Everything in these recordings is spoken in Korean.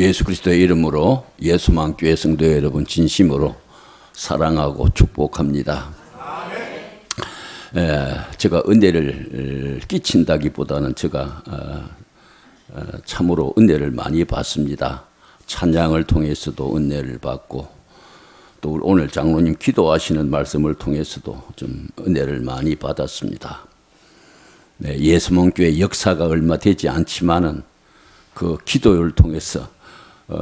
예수 그리스도의 이름으로 예수만교회 성도 여러분 진심으로 사랑하고 축복합니다. 제가 은혜를 끼친다기보다는 제가 참으로 은혜를 많이 받습니다. 찬양을 통해서도 은혜를 받고 또 오늘 장로님 기도하시는 말씀을 통해서도 좀 은혜를 많이 받았습니다. 예수만교회 역사가 얼마 되지 않지만은 그 기도를 통해서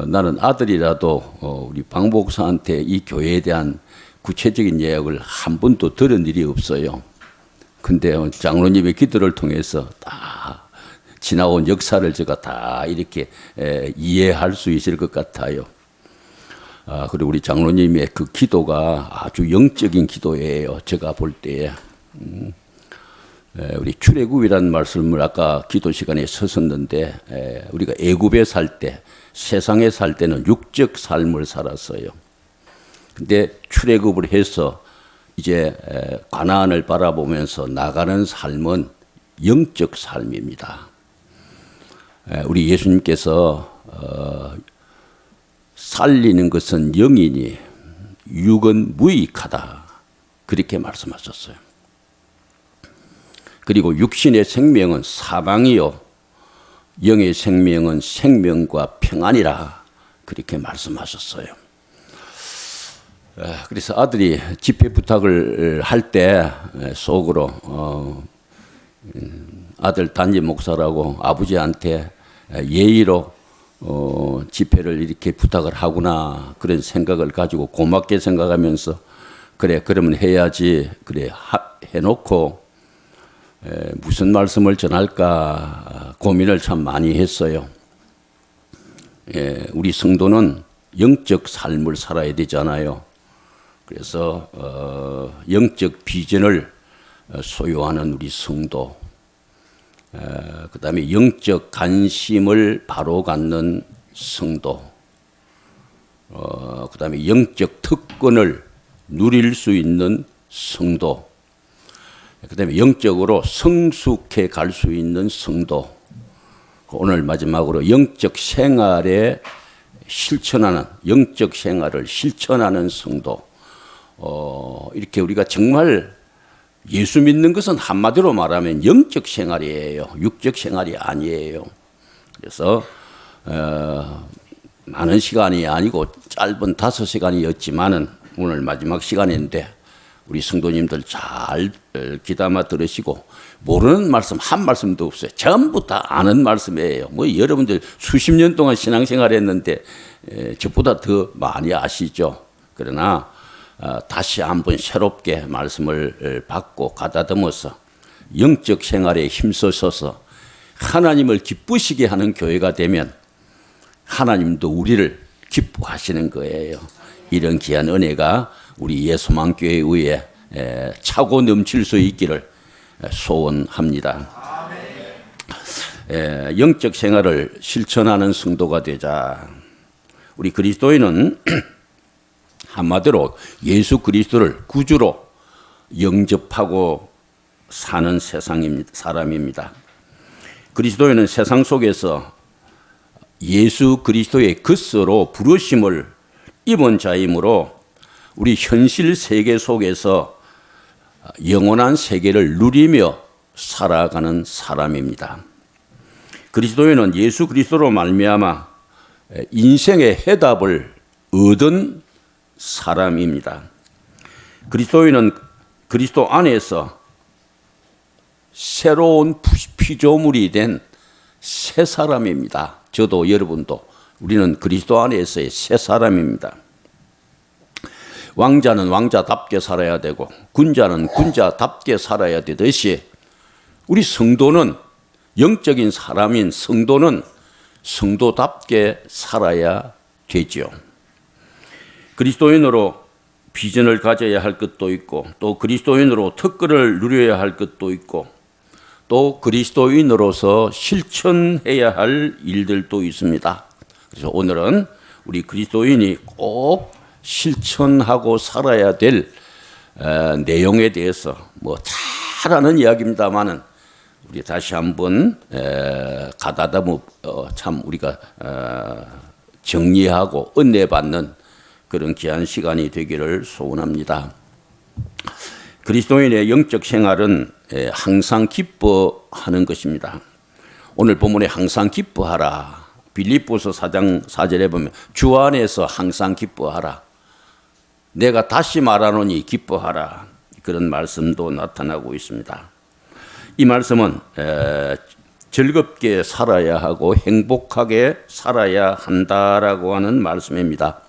나는 아들이라도 우리 방 목사한테 이 교회에 대한 구체적인 이야기를 한 번도 들은 일이 없어요. 근데 장로님의 기도를 통해서 다 지나온 역사를 제가 다 이렇게 이해할 수 있을 것 같아요. 그리고 우리 장로님의 그 기도가 아주 영적인 기도예요. 제가 볼 때에. 우리 출애굽이라는 말씀을 아까 기도 시간에 썼었는데 우리가 애굽에 살 때, 세상에 살 때는 육적 삶을 살았어요. 근데 출애굽을 해서 이제 가나안을 바라보면서 나가는 삶은 영적 삶입니다. 우리 예수님께서 살리는 것은 영이니 육은 무익하다 그렇게 말씀하셨어요. 그리고 육신의 생명은 사망이요 영의 생명은 생명과 평안이라 그렇게 말씀하셨어요. 그래서 아들이 집회 부탁을 할 때 속으로 아들 담임 목사라고 아버지한테 예의로 집회를 이렇게 부탁을 하구나 그런 생각을 가지고 고맙게 생각하면서 그래 그러면 해야지 그래 해놓고 무슨 말씀을 전할까 고민을 참 많이 했어요. 우리 성도는 영적 삶을 살아야 되잖아요. 그래서 영적 비전을 소유하는 우리 성도, 그 다음에 영적 관심을 바로 갖는 성도, 그 다음에 영적 특권을 누릴 수 있는 성도, 그 다음에 영적으로 성숙해 갈 수 있는 성도, 오늘 마지막으로 영적 생활에 실천하는, 영적 생활을 실천하는 성도, 이렇게 우리가 정말 예수 믿는 것은 한마디로 말하면 영적 생활이에요. 육적 생활이 아니에요. 그래서 많은 시간이 아니고 짧은 5시간이었지만은 오늘 마지막 시간인데 우리 성도님들 잘 귀담아 들으시고 모르는 말씀 한 말씀도 없어요. 전부 다 아는 말씀이에요. 뭐 여러분들 수십 년 동안 신앙생활 했는데 저보다 더 많이 아시죠. 그러나 다시 한번 새롭게 말씀을 받고 가다듬어서 영적 생활에 힘써서 하나님을 기쁘시게 하는 교회가 되면 하나님도 우리를 기뻐하시는 거예요. 이런 귀한 은혜가 우리 예수만교회 위에 차고 넘칠 수 있기를 소원합니다. 영적 생활을 실천하는 성도가 되자. 우리 그리스도인은 한마디로 예수 그리스도를 구주로 영접하고 사는 사람입니다. 그리스도인은 세상 속에서 예수 그리스도의 것으로 부르심을 입은 자이므로 우리 현실 세계 속에서 영원한 세계를 누리며 살아가는 사람입니다. 그리스도인은 예수 그리스도로 말미암아 인생의 해답을 얻은 사람입니다. 그리스도인은 그리스도 안에서 새로운 피조물이 된 새 사람입니다. 저도 여러분도 우리는 그리스도 안에서의 새 사람입니다. 왕자는 왕자답게 살아야 되고 군자는 군자답게 살아야 되듯이 우리 성도는 영적인 사람인 성도는 성도답게 살아야 되죠. 그리스도인으로 비전을 가져야 할 것도 있고 또 그리스도인으로 특권을 누려야 할 것도 있고 또 그리스도인으로서 실천해야 할 일들도 있습니다. 그래서 오늘은 우리 그리스도인이 꼭 실천하고 살아야 될 내용에 대해서 뭐 잘 아는 이야기입니다만은 우리 다시 한번 가다듬어 참 우리가 정리하고 은혜받는 그런 귀한 시간이 되기를 소원합니다. 그리스도인의 영적 생활은 항상 기뻐하는 것입니다. 오늘 본문에 항상 기뻐하라. 빌립보서 4장 4절에 보면 주 안에서 항상 기뻐하라. 내가 다시 말하노니 기뻐하라. 그런 말씀도 나타나고 있습니다. 이 말씀은 즐겁게 살아야 하고 행복하게 살아야 한다라고 하는 말씀입니다.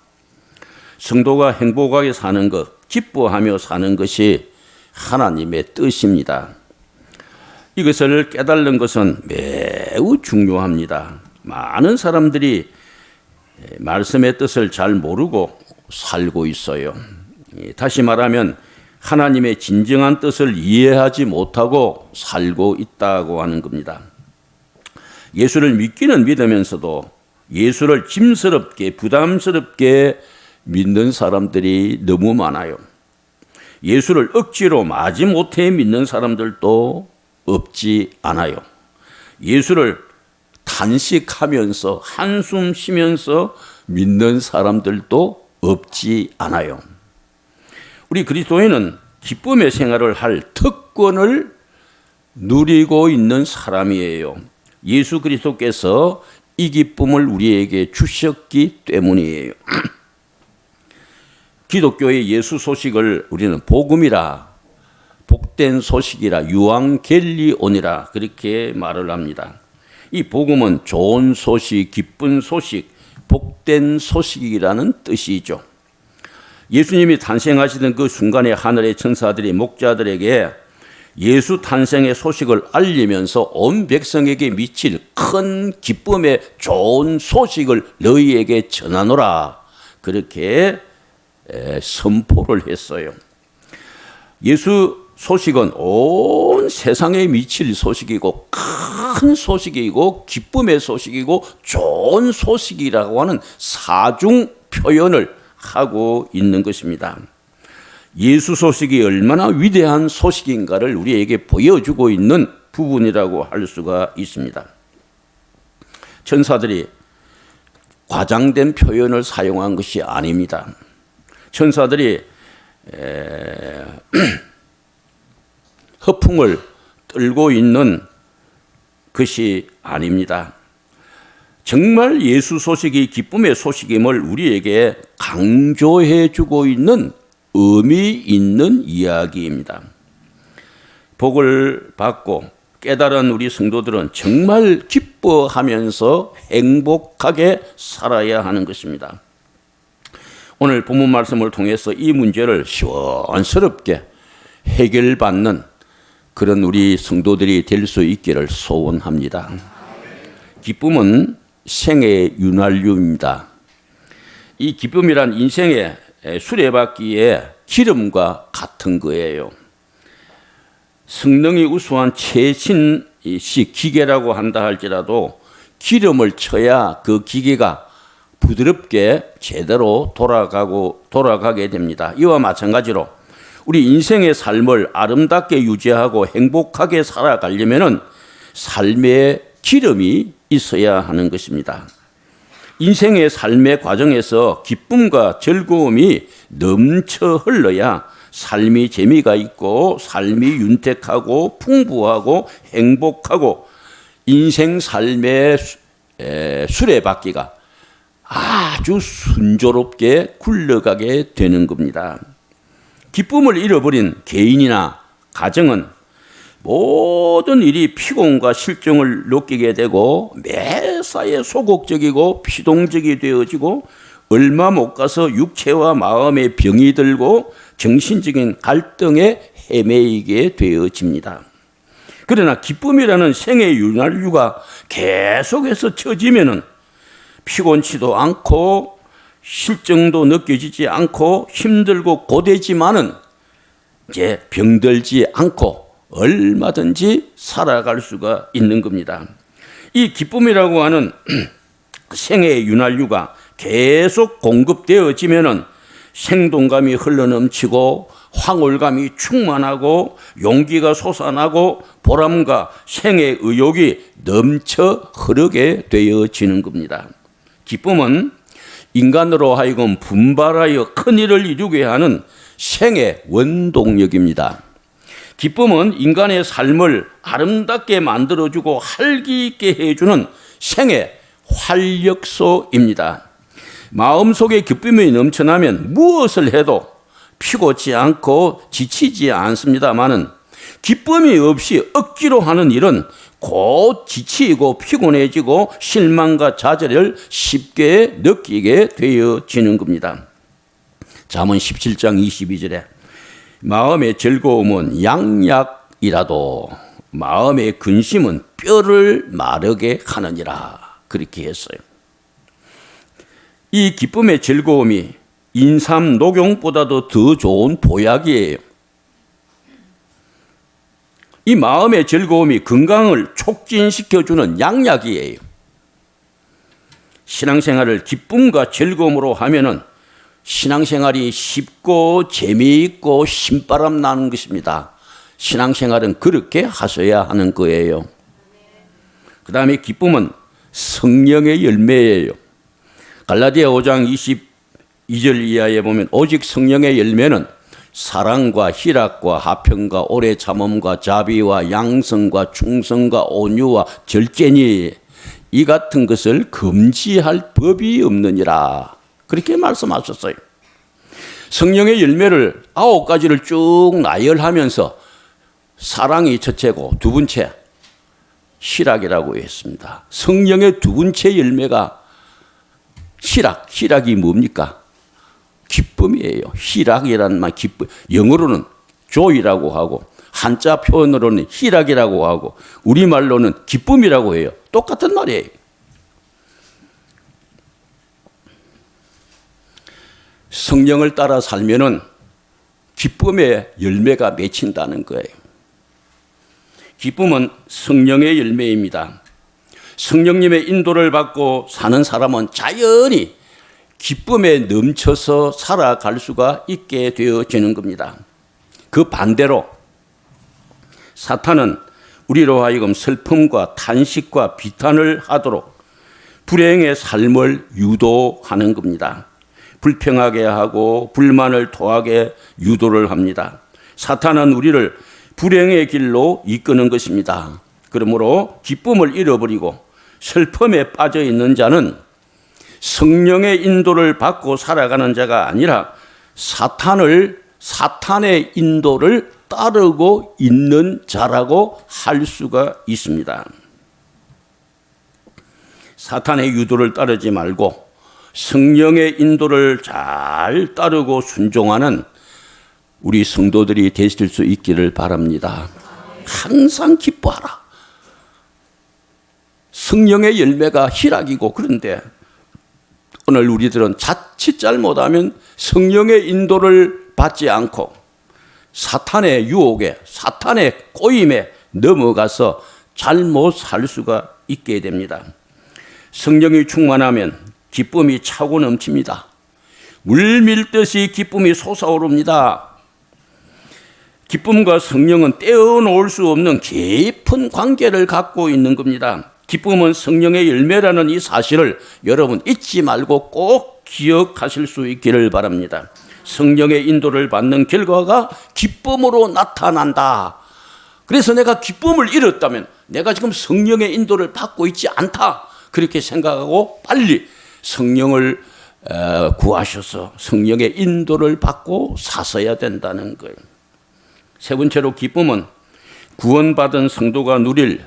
성도가 행복하게 사는 것, 기뻐하며 사는 것이 하나님의 뜻입니다. 이것을 깨달는 것은 매우 중요합니다. 많은 사람들이 말씀의 뜻을 잘 모르고 살고 있어요. 다시 말하면 하나님의 진정한 뜻을 이해하지 못하고 살고 있다고 하는 겁니다. 예수를 믿기는 믿으면서도 예수를 짐스럽게 부담스럽게 믿는 사람들이 너무 많아요. 예수를 억지로 마지못해 믿는 사람들도 없지 않아요. 예수를 탄식하면서 한숨 쉬면서 믿는 사람들도 없지 않아요. 우리 그리스도인은 기쁨의 생활을 할 특권을 누리고 있는 사람이에요. 예수 그리스도께서 이 기쁨을 우리에게 주셨기 때문이에요. 기독교의 예수 소식을 우리는 복음이라, 복된 소식이라, 유앙겔리온이라 그렇게 말을 합니다. 이 복음은 좋은 소식, 기쁜 소식, 복된 소식이라는 뜻이죠. 예수님이 탄생하시던 그 순간에 하늘의 천사들이 목자들에게 예수 탄생의 소식을 알리면서 온 백성에게 미칠 큰 기쁨의 좋은 소식을 너희에게 전하노라 그렇게 선포를 했어요. 예수 소식은 온 세상에 미칠 소식이고 큰 소식이고 기쁨의 소식이고 좋은 소식이라고 하는 사중 표현을 하고 있는 것입니다. 예수 소식이 얼마나 위대한 소식인가를 우리에게 보여주고 있는 부분이라고 할 수가 있습니다. 천사들이 과장된 표현을 사용한 것이 아닙니다. 천사들이 허풍을 떨고 있는 것이 아닙니다. 정말 예수 소식이 기쁨의 소식임을 우리에게 강조해 주고 있는 의미 있는 이야기입니다. 복을 받고 깨달은 우리 성도들은 정말 기뻐하면서 행복하게 살아야 하는 것입니다. 오늘 본문 말씀을 통해서 이 문제를 시원스럽게 해결받는 그런 우리 성도들이 될 수 있기를 소원합니다. 기쁨은 생의 윤활유입니다. 이 기쁨이란 인생의 수레바퀴의 기름과 같은 거예요. 성능이 우수한 최신식 기계라고 한다 할지라도 기름을 쳐야 그 기계가 부드럽게 제대로 돌아가게 됩니다. 이와 마찬가지로 우리 인생의 삶을 아름답게 유지하고 행복하게 살아가려면 삶의 기름이 있어야 하는 것입니다. 인생의 삶의 과정에서 기쁨과 즐거움이 넘쳐 흘러야 삶이 재미가 있고 삶이 윤택하고 풍부하고 행복하고 인생 삶의 수레바퀴가 아주 순조롭게 굴러가게 되는 겁니다. 기쁨을 잃어버린 개인이나 가정은 모든 일이 피곤과 실정을 느끼게 되고 매사에 소극적이고 피동적이 되어지고 얼마 못 가서 육체와 마음의 병이 들고 정신적인 갈등에 헤매이게 되어집니다. 그러나 기쁨이라는 생의 윤활유가 계속해서 쳐지면은 피곤치도 않고 실정도 느껴지지 않고 힘들고 고되지만은 이제 병들지 않고 얼마든지 살아갈 수가 있는 겁니다. 이 기쁨이라고 하는 생의 윤활유가 계속 공급되어지면은 생동감이 흘러넘치고 황홀감이 충만하고 용기가 솟아나고 보람과 생의 의욕이 넘쳐 흐르게 되어지는 겁니다. 기쁨은 인간으로 하여금 분발하여 큰일을 이루게 하는 생의 원동력입니다. 기쁨은 인간의 삶을 아름답게 만들어주고 활기 있게 해주는 생의 활력소입니다. 마음속에 기쁨이 넘쳐나면 무엇을 해도 피곤치 않고 지치지 않습니다마는 기쁨이 없이 억지로 하는 일은 곧 지치고 피곤해지고 실망과 좌절을 쉽게 느끼게 되어지는 겁니다. 잠언 17장 22절에 마음의 즐거움은 양약이라도 마음의 근심은 뼈를 마르게 하느니라, 그렇게 했어요. 이 기쁨의 즐거움이 인삼 녹용보다도 더 좋은 보약이에요. 이 마음의 즐거움이 건강을 촉진시켜주는 양약이에요. 신앙생활을 기쁨과 즐거움으로 하면은 신앙생활이 쉽고 재미있고 신바람 나는 것입니다. 신앙생활은 그렇게 하셔야 하는 거예요. 그 다음에 기쁨은 성령의 열매예요. 갈라디아 5장 22절 이하에 보면 오직 성령의 열매는 사랑과 희락과 화평과 오래 참음과 자비와 양성과 충성과 온유와 절제니 이 같은 것을 금지할 법이 없느니라, 그렇게 말씀하셨어요. 성령의 열매를 9가지를 쭉 나열하면서 사랑이 첫째고 두 번째 희락이라고 했습니다. 성령의 두 번째 열매가 희락이 뭡니까? 기쁨이에요. 희락이라는 말, 기쁨. 영어로는 joy라고 하고 한자 표현으로는 희락이라고 하고 우리말로는 기쁨이라고 해요. 똑같은 말이에요. 성령을 따라 살면은 기쁨의 열매가 맺힌다는 거예요. 기쁨은 성령의 열매입니다. 성령님의 인도를 받고 사는 사람은 자연히 기쁨에 넘쳐서 살아갈 수가 있게 되어지는 겁니다. 그 반대로 사탄은 우리로 하여금 슬픔과 탄식과 비탄을 하도록 불행의 삶을 유도하는 겁니다. 불평하게 하고 불만을 토하게 유도를 합니다. 사탄은 우리를 불행의 길로 이끄는 것입니다. 그러므로 기쁨을 잃어버리고 슬픔에 빠져 있는 자는 성령의 인도를 받고 살아가는 자가 아니라 사탄의 인도를 따르고 있는 자라고 할 수가 있습니다. 사탄의 유도를 따르지 말고 성령의 인도를 잘 따르고 순종하는 우리 성도들이 되실 수 있기를 바랍니다. 항상 기뻐하라. 성령의 열매가 희락이고, 그런데 오늘 우리들은 자칫 잘못하면 성령의 인도를 받지 않고 사탄의 유혹에, 사탄의 꼬임에 넘어가서 잘못 살 수가 있게 됩니다. 성령이 충만하면 기쁨이 차고 넘칩니다. 물 밀듯이 기쁨이 솟아오릅니다. 기쁨과 성령은 떼어놓을 수 없는 깊은 관계를 갖고 있는 겁니다. 기쁨은 성령의 열매라는 이 사실을 여러분 잊지 말고 꼭 기억하실 수 있기를 바랍니다. 성령의 인도를 받는 결과가 기쁨으로 나타난다. 그래서 내가 기쁨을 잃었다면 내가 지금 성령의 인도를 받고 있지 않다, 그렇게 생각하고 빨리 성령을 구하셔서 성령의 인도를 받고 사셔야 된다는 거예요. 세 번째로 기쁨은 구원받은 성도가 누릴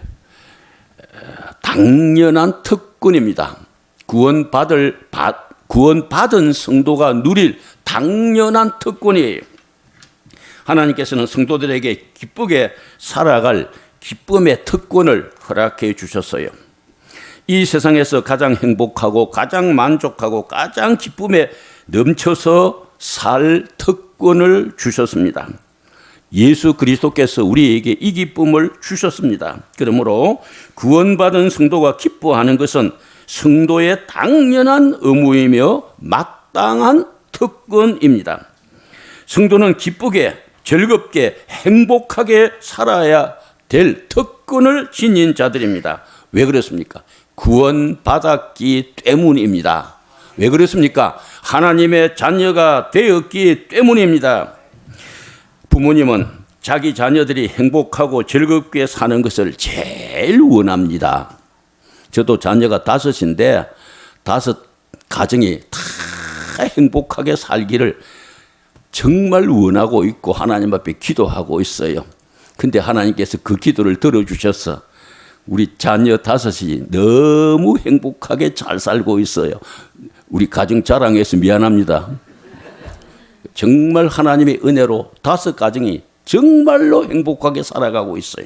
당연한 특권입니다. 구원받은 성도가 누릴 당연한 특권이에요. 하나님께서는 성도들에게 기쁘게 살아갈 기쁨의 특권을 허락해 주셨어요. 이 세상에서 가장 행복하고 가장 만족하고 가장 기쁨에 넘쳐서 살 특권을 주셨습니다. 예수 그리스도께서 우리에게 이 기쁨을 주셨습니다. 그러므로 구원받은 성도가 기뻐하는 것은 성도의 당연한 의무이며 마땅한 특권입니다. 성도는 기쁘게, 즐겁게, 행복하게 살아야 될 특권을 지닌 자들입니다. 왜 그렇습니까? 구원받았기 때문입니다. 왜 그렇습니까? 하나님의 자녀가 되었기 때문입니다. 부모님은 자기 자녀들이 행복하고 즐겁게 사는 것을 제일 원합니다. 저도 자녀가 5인데 5 가정이 다 행복하게 살기를 정말 원하고 있고 하나님 앞에 기도하고 있어요. 근데 하나님께서 그 기도를 들어주셔서 우리 자녀 5이 너무 행복하게 잘 살고 있어요. 우리 가정 자랑해서 미안합니다. 정말 하나님의 은혜로 5 가정이 정말로 행복하게 살아가고 있어요.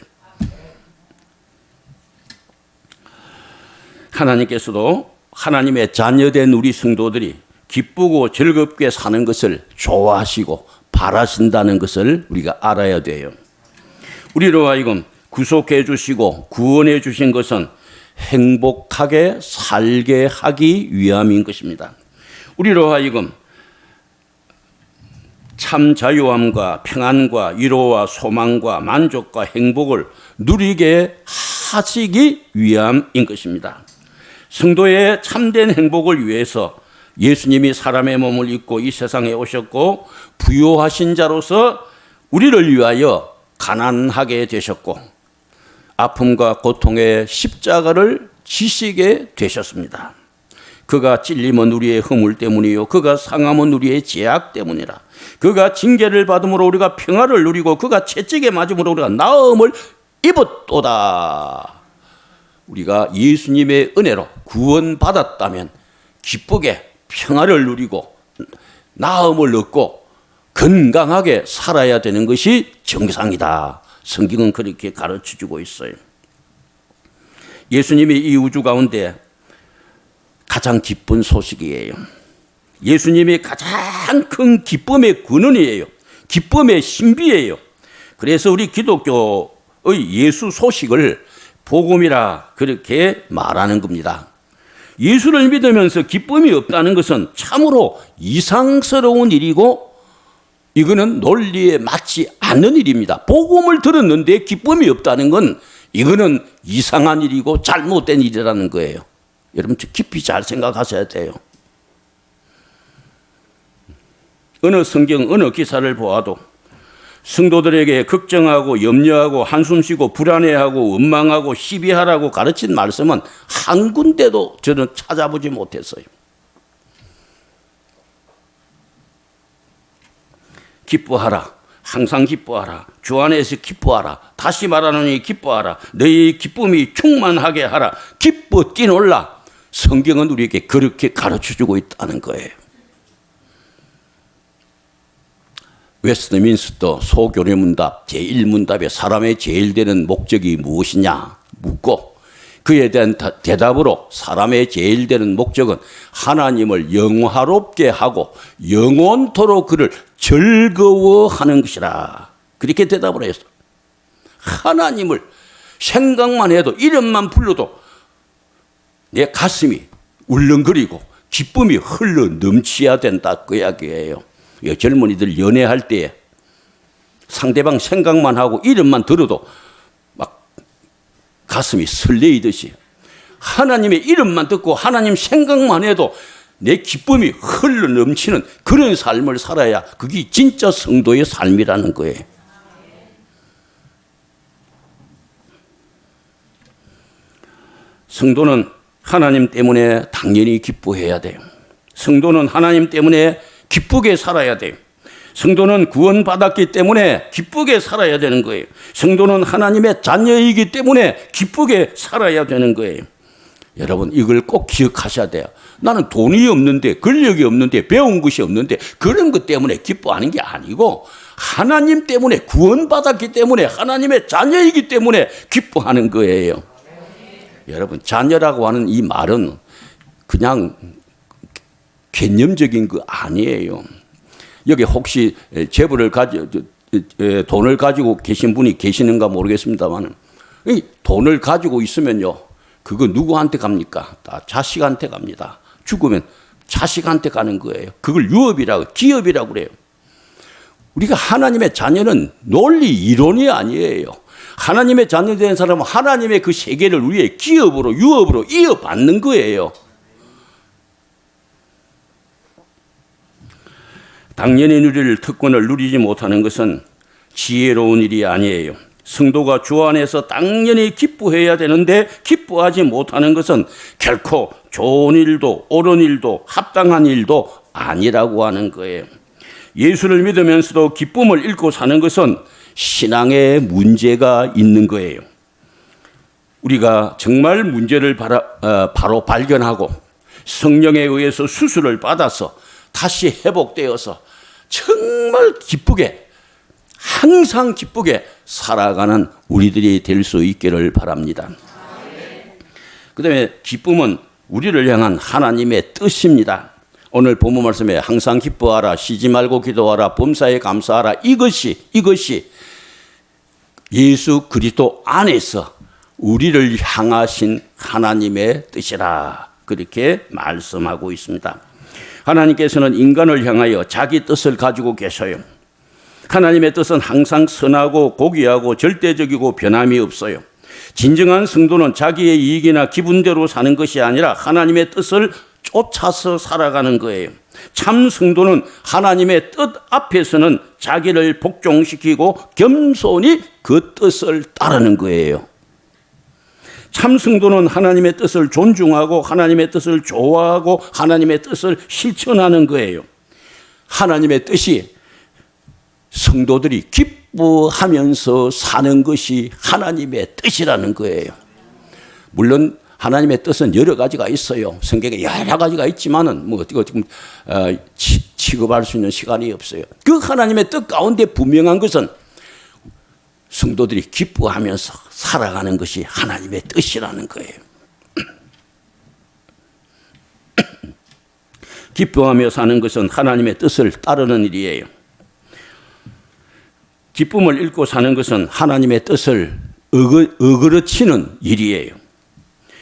하나님께서도 하나님의 자녀된 우리 성도들이 기쁘고 즐겁게 사는 것을 좋아하시고 바라신다는 것을 우리가 알아야 돼요. 우리로 하여금 구속해 주시고 구원해 주신 것은 행복하게 살게 하기 위함인 것입니다. 우리로 하여금 참 자유함과 평안과 위로와 소망과 만족과 행복을 누리게 하시기 위함인 것입니다. 성도의 참된 행복을 위해서 예수님이 사람의 몸을 입고 이 세상에 오셨고 부요하신 자로서 우리를 위하여 가난하게 되셨고 아픔과 고통의 십자가를 지시게 되셨습니다. 그가 찔림은 우리의 허물 때문이요 그가 상함은 우리의 죄악 때문이라. 그가 징계를 받음으로 우리가 평화를 누리고 그가 채찍에 맞음으로 우리가 나음을 입었도다. 우리가 예수님의 은혜로 구원받았다면 기쁘게 평화를 누리고 나음을 얻고 건강하게 살아야 되는 것이 정상이다. 성경은 그렇게 가르쳐주고 있어요. 예수님이 이 우주 가운데 가장 기쁜 소식이에요. 예수님이 가장 큰 기쁨의 근원이에요. 기쁨의 신비예요. 그래서 우리 기독교의 예수 소식을 복음이라 그렇게 말하는 겁니다. 예수를 믿으면서 기쁨이 없다는 것은 참으로 이상스러운 일이고 이거는 논리에 맞지 않는 일입니다. 복음을 들었는데 기쁨이 없다는 건 이거는 이상한 일이고 잘못된 일이라는 거예요. 여러분 깊이 잘 생각하셔야 돼요. 어느 성경 어느 기사를 보아도 성도들에게 걱정하고 염려하고 한숨 쉬고 불안해하고 원망하고 시비하라고 가르친 말씀은 한 군데도 저는 찾아보지 못했어요. 기뻐하라. 항상 기뻐하라. 주 안에서 기뻐하라. 다시 말하노니 기뻐하라. 너희 기쁨이 충만하게 하라. 기뻐 뛰놀라. 성경은 우리에게 그렇게 가르쳐주고 있다는 거예요. 웨스트민스터 소교례문답 제1문답에 사람의 제일 되는 목적이 무엇이냐 묻고 그에 대한 대답으로 사람의 제일 되는 목적은 하나님을 영화롭게 하고 영원토록 그를 즐거워하는 것이라. 그렇게 대답을 했어. 하나님을 생각만 해도 이름만 불러도 내 가슴이 울렁거리고 기쁨이 흘러 넘쳐야 된다 그 이야기예요. 젊은이들 연애할 때 상대방 생각만 하고 이름만 들어도 막 가슴이 설레이듯이 하나님의 이름만 듣고 하나님 생각만 해도 내 기쁨이 흘러 넘치는 그런 삶을 살아야 그게 진짜 성도의 삶이라는 거예요. 성도는 하나님 때문에 당연히 기뻐해야 돼요. 성도는 하나님 때문에 기쁘게 살아야 돼요. 성도는 구원받았기 때문에 기쁘게 살아야 되는 거예요. 성도는 하나님의 자녀이기 때문에 기쁘게 살아야 되는 거예요. 여러분 이걸 꼭 기억하셔야 돼요. 나는 돈이 없는데 권력이 없는데 배운 것이 없는데 그런 것 때문에 기뻐하는 게 아니고 하나님 때문에 구원받았기 때문에 하나님의 자녀이기 때문에 기뻐하는 거예요. 여러분 자녀라고 하는 이 말은 그냥 개념적인 거 아니에요. 여기 혹시 돈을 가지고 계신 분이 계시는가 모르겠습니다만 이 돈을 가지고 있으면요 그거 누구한테 갑니까? 다 자식한테 갑니다. 죽으면 자식한테 가는 거예요. 그걸 유업이라고 기업이라고 그래요. 우리가 하나님의 자녀는 논리 이론이 아니에요. 하나님의 자녀 된 사람은 하나님의 그 세계를 우리의 기업으로 유업으로 이어받는 거예요. 당연히 누릴 특권을 누리지 못하는 것은 지혜로운 일이 아니에요. 성도가 주 안에서 당연히 기뻐해야 되는데 기뻐하지 못하는 것은 결코 좋은 일도 옳은 일도 합당한 일도 아니라고 하는 거예요. 예수를 믿으면서도 기쁨을 잃고 사는 것은 신앙에 문제가 있는 거예요. 우리가 정말 문제를 바로 발견하고 성령에 의해서 수술을 받아서 다시 회복되어서 정말 기쁘게 항상 기쁘게 살아가는 우리들이 될 수 있기를 바랍니다. 그 다음에 기쁨은 우리를 향한 하나님의 뜻입니다. 오늘 본문 말씀에 항상 기뻐하라, 쉬지 말고 기도하라, 범사에 감사하라. 이것이 예수 그리스도 안에서 우리를 향하신 하나님의 뜻이라 그렇게 말씀하고 있습니다. 하나님께서는 인간을 향하여 자기 뜻을 가지고 계셔요. 하나님의 뜻은 항상 선하고 고귀하고 절대적이고 변함이 없어요. 진정한 성도는 자기의 이익이나 기분대로 사는 것이 아니라 하나님의 뜻을 쫓아서 살아가는 거예요. 참 성도는 하나님의 뜻 앞에서는 자기를 복종시키고 겸손히 그 뜻을 따르는 거예요. 참 성도는 하나님의 뜻을 존중하고 하나님의 뜻을 좋아하고 하나님의 뜻을 실천하는 거예요. 하나님의 뜻이 성도들이 기뻐하면서 사는 것이 하나님의 뜻이라는 거예요. 물론 하나님의 뜻은 여러 가지가 있어요. 성경에 여러 가지가 있지만은 어떻게 취급할 수 있는 시간이 없어요. 그 하나님의 뜻 가운데 분명한 것은 성도들이 기뻐하면서 살아가는 것이 하나님의 뜻이라는 거예요. 기뻐하며 사는 것은 하나님의 뜻을 따르는 일이에요. 기쁨을 잃고 사는 것은 하나님의 뜻을 어그러치는 일이에요.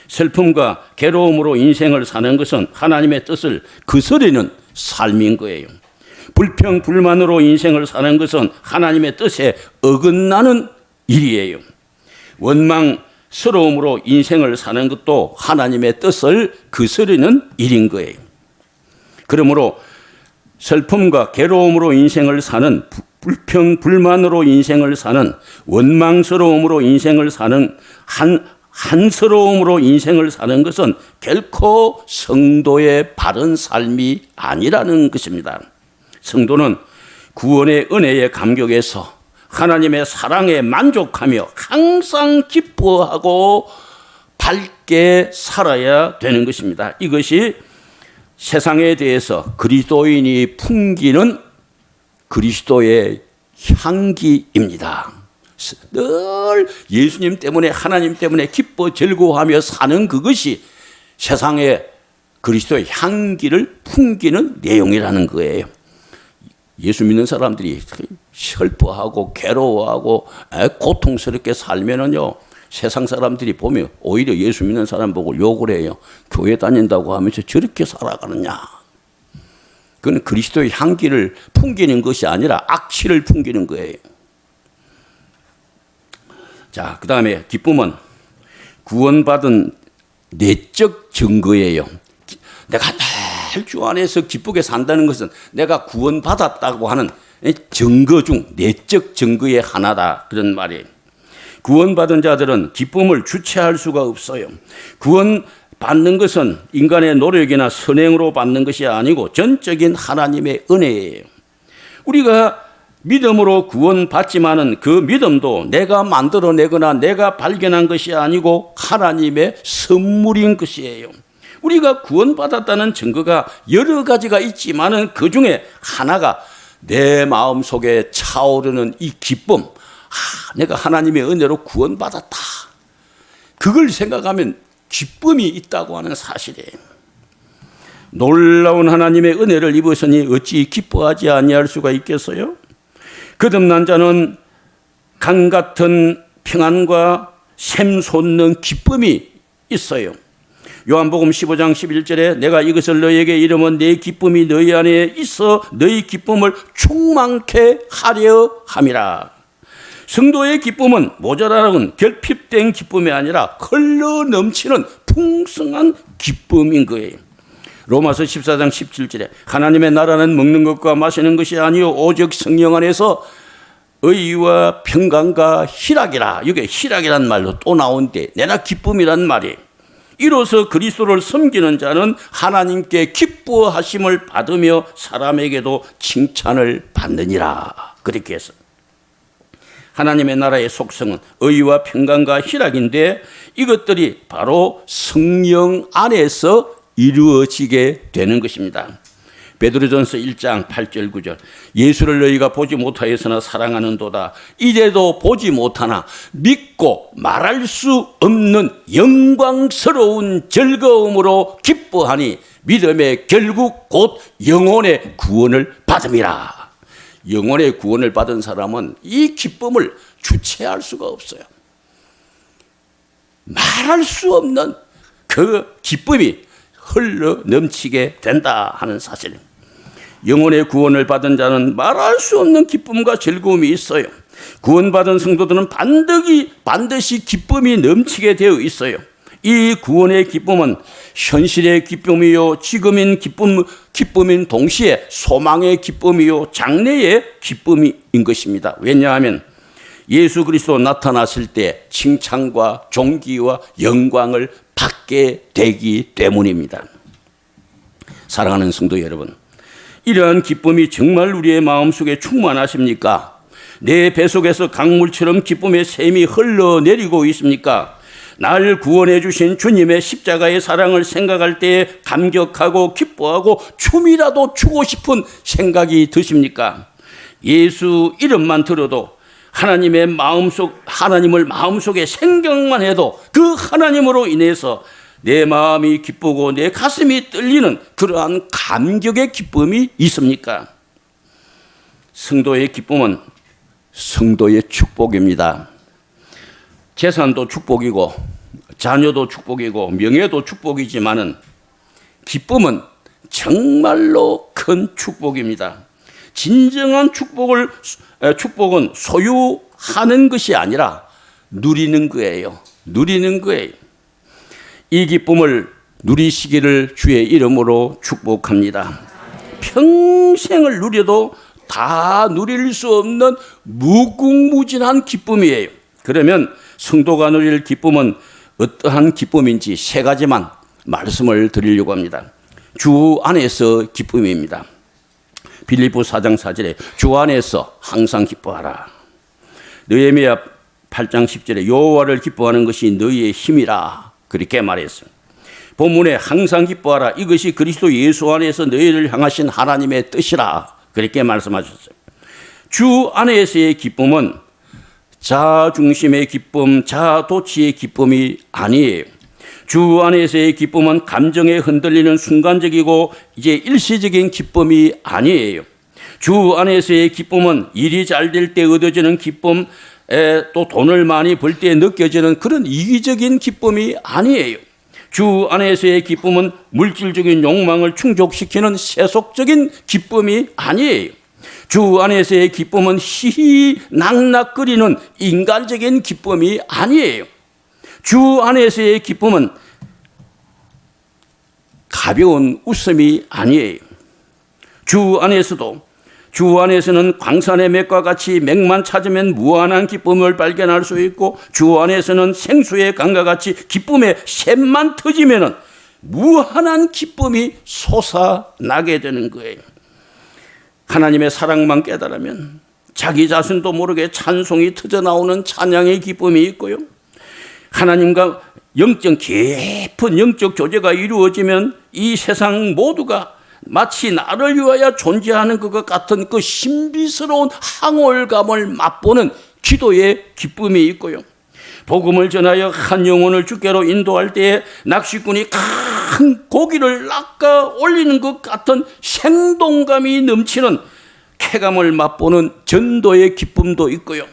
슬픔과 괴로움으로 인생을 사는 것은 하나님의 뜻을 거스르는 삶인 거예요. 불평, 불만으로 인생을 사는 것은 하나님의 뜻에 어긋나는 일이에요. 원망스러움으로 인생을 사는 것도 하나님의 뜻을 거스르는 일인 거예요. 그러므로 슬픔과 괴로움으로 인생을 사는, 불평, 불만으로 인생을 사는, 원망스러움으로 인생을 사는, 한스러움으로 인생을 사는 것은 결코 성도의 바른 삶이 아니라는 것입니다. 성도는 구원의 은혜에 감격해서 하나님의 사랑에 만족하며 항상 기뻐하고 밝게 살아야 되는 것입니다. 이것이 세상에 대해서 그리스도인이 풍기는 그리스도의 향기입니다. 늘 예수님 때문에 하나님 때문에 기뻐 즐거워하며 사는 그것이 세상에 그리스도의 향기를 풍기는 내용이라는 거예요. 예수 믿는 사람들이 슬퍼하고 괴로워하고 고통스럽게 살면은요, 세상 사람들이 보면 오히려 예수 믿는 사람 보고 욕을 해요. 교회 다닌다고 하면서 저렇게 살아가느냐. 그건 그리스도의 향기를 풍기는 것이 아니라 악취를 풍기는 거예요. 자, 그 다음에 기쁨은 구원받은 내적 증거예요. 내가 늘 주 안에서 기쁘게 산다는 것은 내가 구원받았다고 하는 증거 중 내적 증거의 하나다, 그런 말이에요. 구원받은 자들은 기쁨을 주체할 수가 없어요. 구원받는 것은 인간의 노력이나 선행으로 받는 것이 아니고 전적인 하나님의 은혜예요. 우리가 믿음으로 구원받지만은 그 믿음도 내가 만들어내거나 내가 발견한 것이 아니고 하나님의 선물인 것이에요. 우리가 구원받았다는 증거가 여러 가지가 있지만은 그 중에 하나가 내 마음 속에 차오르는 이 기쁨. 내가 하나님의 은혜로 구원받았다. 그걸 생각하면 기쁨이 있다고 하는 사실이에요. 놀라운 하나님의 은혜를 입으시니 어찌 기뻐하지 아니할 수가 있겠어요? 거듭난 자는 강 같은 평안과 샘솟는 기쁨이 있어요. 요한복음 15장 11절에 내가 이것을 너희에게 이르면 내 기쁨이 너희 안에 있어 너희 기쁨을 충만케 하려 함이라. 성도의 기쁨은 모자라는 결핍된 기쁨이 아니라 흘러 넘치는 풍성한 기쁨인 거예요. 로마서 14장 17절에 하나님의 나라는 먹는 것과 마시는 것이 아니요 오직 성령 안에서 의와 평강과 희락이라. 이게 희락이란 말로 또 나온데 내나 기쁨이란 말이에요. 이로써 그리스도를 섬기는 자는 하나님께 기뻐하심을 받으며 사람에게도 칭찬을 받느니라. 그렇게 해서 하나님의 나라의 속성은 의와 평강과 희락인데 이것들이 바로 성령 안에서 이루어지게 되는 것입니다. 베드로전서 1장 8절 9절 예수를 너희가 보지 못하였으나 사랑하는도다. 이제도 보지 못하나 믿고 말할 수 없는 영광스러운 즐거움으로 기뻐하니 믿음의 결국 곧 영혼의 구원을 받음이라. 영혼의 구원을 받은 사람은 이 기쁨을 주체할 수가 없어요. 말할 수 없는 그 기쁨이 흘러 넘치게 된다 하는 사실입니다. 영혼의 구원을 받은 자는 말할 수 없는 기쁨과 즐거움이 있어요. 구원받은 성도들은 반드시 기쁨이 넘치게 되어 있어요. 이 구원의 기쁨은 현실의 기쁨이요 지금인 기쁨인 동시에 소망의 기쁨이요 장래의 기쁨인 것입니다. 왜냐하면 예수 그리스도 나타나실 때 칭찬과 존귀와 영광을 받게 되기 때문입니다. 사랑하는 성도 여러분, 이러한 기쁨이 정말 우리의 마음속에 충만하십니까? 내 뱃속에서 강물처럼 기쁨의 샘이 흘러내리고 있습니까? 날 구원해 주신 주님의 십자가의 사랑을 생각할 때에 감격하고 기뻐하고 춤이라도 추고 싶은 생각이 드십니까? 예수 이름만 들어도 하나님을 마음속에 생각만 해도 그 하나님으로 인해서 내 마음이 기쁘고 내 가슴이 떨리는 그러한 감격의 기쁨이 있습니까? 성도의 기쁨은 성도의 축복입니다. 재산도 축복이고 자녀도 축복이고 명예도 축복이지만은 기쁨은 정말로 큰 축복입니다. 진정한 축복은 소유하는 것이 아니라 누리는 거예요. 누리는 거예요. 이 기쁨을 누리시기를 주의 이름으로 축복합니다. 평생을 누려도 다 누릴 수 없는 무궁무진한 기쁨이에요. 그러면 성도가 누릴 기쁨은 어떠한 기쁨인지 세 가지만 말씀을 드리려고 합니다. 주 안에서 기쁨입니다. 빌립보 4장 4절에 주 안에서 항상 기뻐하라. 느헤미야 8장 10절에 여호와를 기뻐하는 것이 너희의 힘이라. 그렇게 말했어요. 본문에 항상 기뻐하라. 이것이 그리스도 예수 안에서 너희를 향하신 하나님의 뜻이라. 그렇게 말씀하셨어요. 주 안에서의 기쁨은 자아 중심의 기쁨, 자아 도취의 기쁨이 아니에요. 주 안에서의 기쁨은 감정에 흔들리는 순간적이고 이제 일시적인 기쁨이 아니에요. 주 안에서의 기쁨은 일이 잘 될 때 얻어지는 기쁨, 또 돈을 많이 벌 때 느껴지는 그런 이기적인 기쁨이 아니에요. 주 안에서의 기쁨은 물질적인 욕망을 충족시키는 세속적인 기쁨이 아니에요. 주 안에서의 기쁨은 희희낙낙거리는 인간적인 기쁨이 아니에요. 주 안에서의 기쁨은 가벼운 웃음이 아니에요. 주 안에서는 광산의 맥과 같이 맥만 찾으면 무한한 기쁨을 발견할 수 있고 주 안에서는 생수의 강과 같이 기쁨의 샘만 터지면 무한한 기쁨이 솟아나게 되는 거예요. 하나님의 사랑만 깨달으면 자기 자신도 모르게 찬송이 터져나오는 찬양의 기쁨이 있고요. 하나님과 깊은 영적 교제가 이루어지면 이 세상 모두가 마치 나를 위하여 존재하는 것 같은 그 신비스러운 황홀감을 맛보는 기도의 기쁨이 있고요. 복음을 전하여 한 영혼을 주께로 인도할 때에 낚시꾼이 큰 고기를 낚아 올리는 것 같은 생동감이 넘치는 쾌감을 맛보는 전도의 기쁨도 있고요.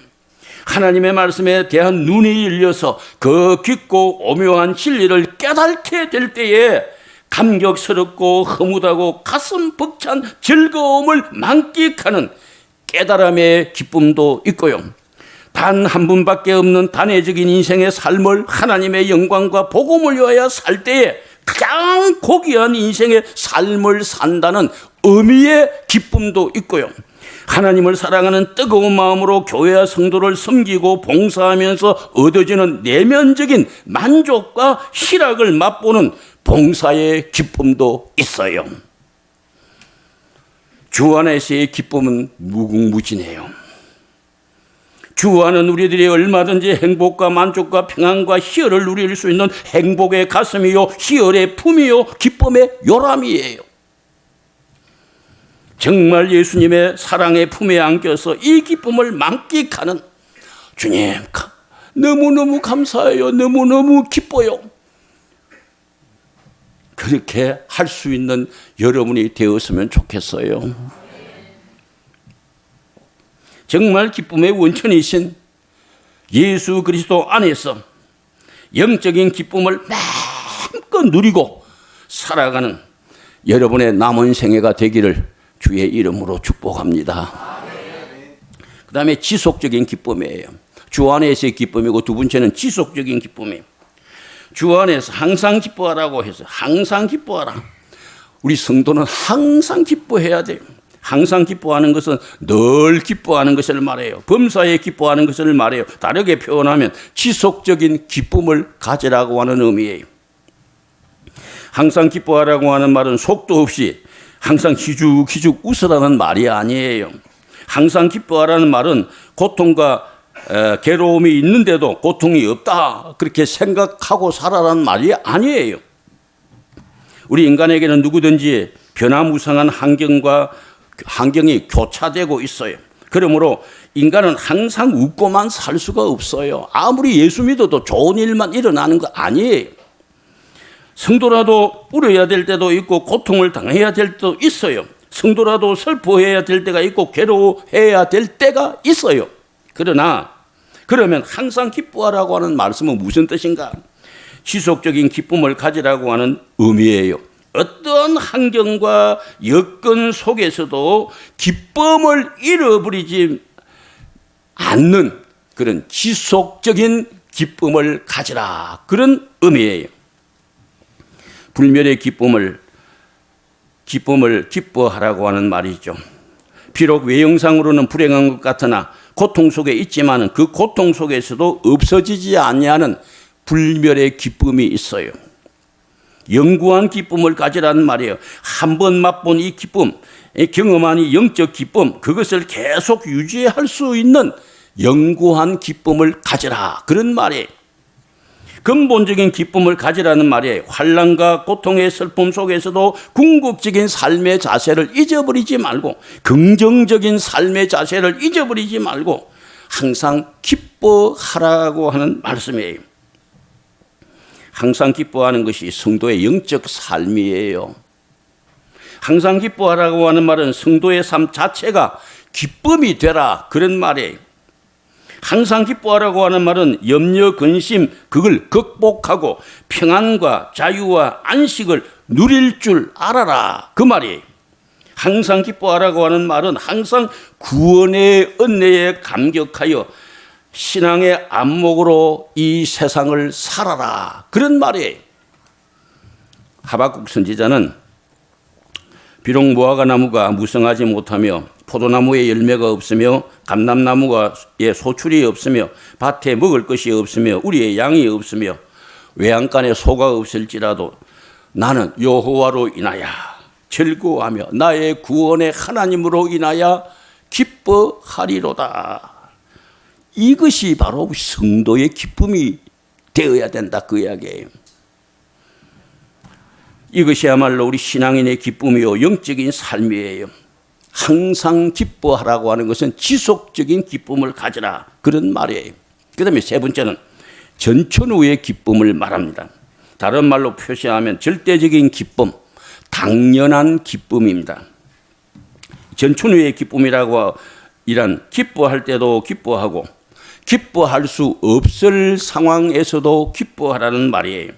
하나님의 말씀에 대한 눈이 열려서 그 깊고 오묘한 진리를 깨닫게 될 때에 감격스럽고 흐뭇하고 가슴 벅찬 즐거움을 만끽하는 깨달음의 기쁨도 있고요. 단 한 분밖에 없는 단회적인 인생의 삶을 하나님의 영광과 복음을 위하여 살 때에 가장 고귀한 인생의 삶을 산다는 의미의 기쁨도 있고요. 하나님을 사랑하는 뜨거운 마음으로 교회와 성도를 섬기고 봉사하면서 얻어지는 내면적인 만족과 희락을 맛보는 봉사의 기쁨도 있어요. 주 안에서의 기쁨은 무궁무진해요. 주 안은 우리들이 얼마든지 행복과 만족과 평안과 희열을 누릴 수 있는 행복의 가슴이요, 희열의 품이요, 기쁨의 요람이에요. 정말 예수님의 사랑의 품에 안겨서 이 기쁨을 만끽하는 주님, 너무너무 감사해요. 너무너무 기뻐요. 그렇게 할 수 있는 여러분이 되었으면 좋겠어요. 정말 기쁨의 원천이신 예수 그리스도 안에서 영적인 기쁨을 마음껏 누리고 살아가는 여러분의 남은 생애가 되기를 주의 이름으로 축복합니다. 그 다음에 지속적인 기쁨이에요. 주 안에서의 기쁨이고 두 번째는 지속적인 기쁨이에요. 주 안에서 항상 기뻐하라고 해서 항상 기뻐하라. 우리 성도는 항상 기뻐해야 돼요. 항상 기뻐하는 것은 늘 기뻐하는 것을 말해요. 범사에 기뻐하는 것을 말해요. 다르게 표현하면 지속적인 기쁨을 가지라고 하는 의미예요. 항상 기뻐하라고 하는 말은 속도 없이 항상 희죽희죽 웃으라는 말이 아니에요. 항상 기뻐하라는 말은 고통과 괴로움이 있는데도 고통이 없다 그렇게 생각하고 살아라는 말이 아니에요. 우리 인간에게는 누구든지 변화무쌍한 환경이 교차되고 있어요. 그러므로 인간은 항상 웃고만 살 수가 없어요. 아무리 예수 믿어도 좋은 일만 일어나는 거 아니에요. 성도라도 울어야 될 때도 있고 고통을 당해야 될 때도 있어요. 성도라도 슬퍼해야 될 때가 있고 괴로워해야 될 때가 있어요. 그러면 항상 기뻐하라고 하는 말씀은 무슨 뜻인가? 지속적인 기쁨을 가지라고 하는 의미예요. 어떤 환경과 여건 속에서도 기쁨을 잃어버리지 않는 그런 지속적인 기쁨을 가지라, 그런 의미예요. 불멸의 기쁨을 기뻐하라고 하는 말이죠. 비록 외형상으로는 불행한 것 같으나 고통 속에 있지만 그 고통 속에서도 없어지지 아니하는 불멸의 기쁨이 있어요. 영구한 기쁨을 가지라는 말이에요. 한번 맛본 이 기쁨, 경험한 이 영적 기쁨, 그것을 계속 유지할 수 있는 영구한 기쁨을 가지라, 그런 말이에요. 근본적인 기쁨을 가지라는 말이에요. 환난과 고통의 슬픔 속에서도 궁극적인 삶의 자세를 잊어버리지 말고, 긍정적인 삶의 자세를 잊어버리지 말고 항상 기뻐하라고 하는 말씀이에요. 항상 기뻐하는 것이 성도의 영적 삶이에요. 항상 기뻐하라고 하는 말은 성도의 삶 자체가 기쁨이 되라, 그런 말이에요. 항상 기뻐하라고 하는 말은 염려, 근심, 그걸 극복하고 평안과 자유와 안식을 누릴 줄 알아라, 그 말이에요. 항상 기뻐하라고 하는 말은 항상 구원의 은혜에 감격하여 신앙의 안목으로 이 세상을 살아라, 그런 말이에요. 하박국 선지자는 비록 무화과 나무가 무성하지 못하며 포도나무에 열매가 없으며 감람나무에 소출이 없으며 밭에 먹을 것이 없으며 우리의 양이 없으며 외양간에 소가 없을지라도 나는 여호와로 인하여 즐거워하며 나의 구원의 하나님으로 인하여 기뻐하리로다. 이것이 바로 성도의 기쁨이 되어야 된다, 그 이야기예요. 이것이야말로 우리 신앙인의 기쁨이요 영적인 삶이에요. 항상 기뻐하라고 하는 것은 지속적인 기쁨을 가지라, 그런 말이에요. 그 다음에 세 번째는 전천후의 기쁨을 말합니다. 다른 말로 표시하면 절대적인 기쁨, 당연한 기쁨입니다. 전천후의 기쁨이라고 이란 기뻐할 때도 기뻐하고 기뻐할 수 없을 상황에서도 기뻐하라는 말이에요.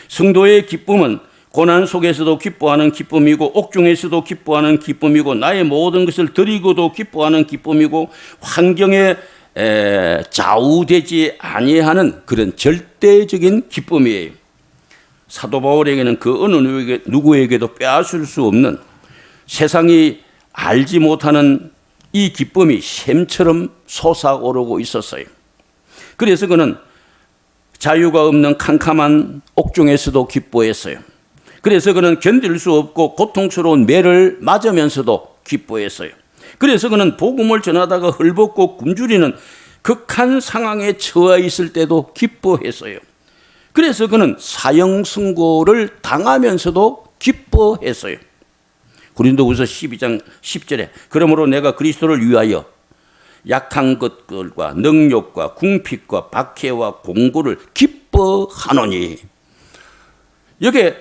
성도의 기쁨은 고난 속에서도 기뻐하는 기쁨이고 옥중에서도 기뻐하는 기쁨이고 나의 모든 것을 드리고도 기뻐하는 기쁨이고 환경에 좌우되지 아니하는 그런 절대적인 기쁨이에요. 사도 바울에게는 그 어느 누구에게도 빼앗을 수 없는, 세상이 알지 못하는 이 기쁨이 샘처럼 솟아오르고 있었어요. 그래서 그는 자유가 없는 캄캄한 옥중에서도 기뻐했어요. 그래서 그는 견딜 수 없고 고통스러운 매를 맞으면서도 기뻐했어요. 그래서 그는 복음을 전하다가 헐벗고 굶주리는 극한 상황에 처해 있을 때도 기뻐했어요. 그래서 그는 사형 선고를 당하면서도 기뻐했어요. 고린도후서 12장 10절에 그러므로 내가 그리스도를 위하여 약한 것들과 능욕과 궁핍과 박해와 공고를 기뻐하노니, 여기에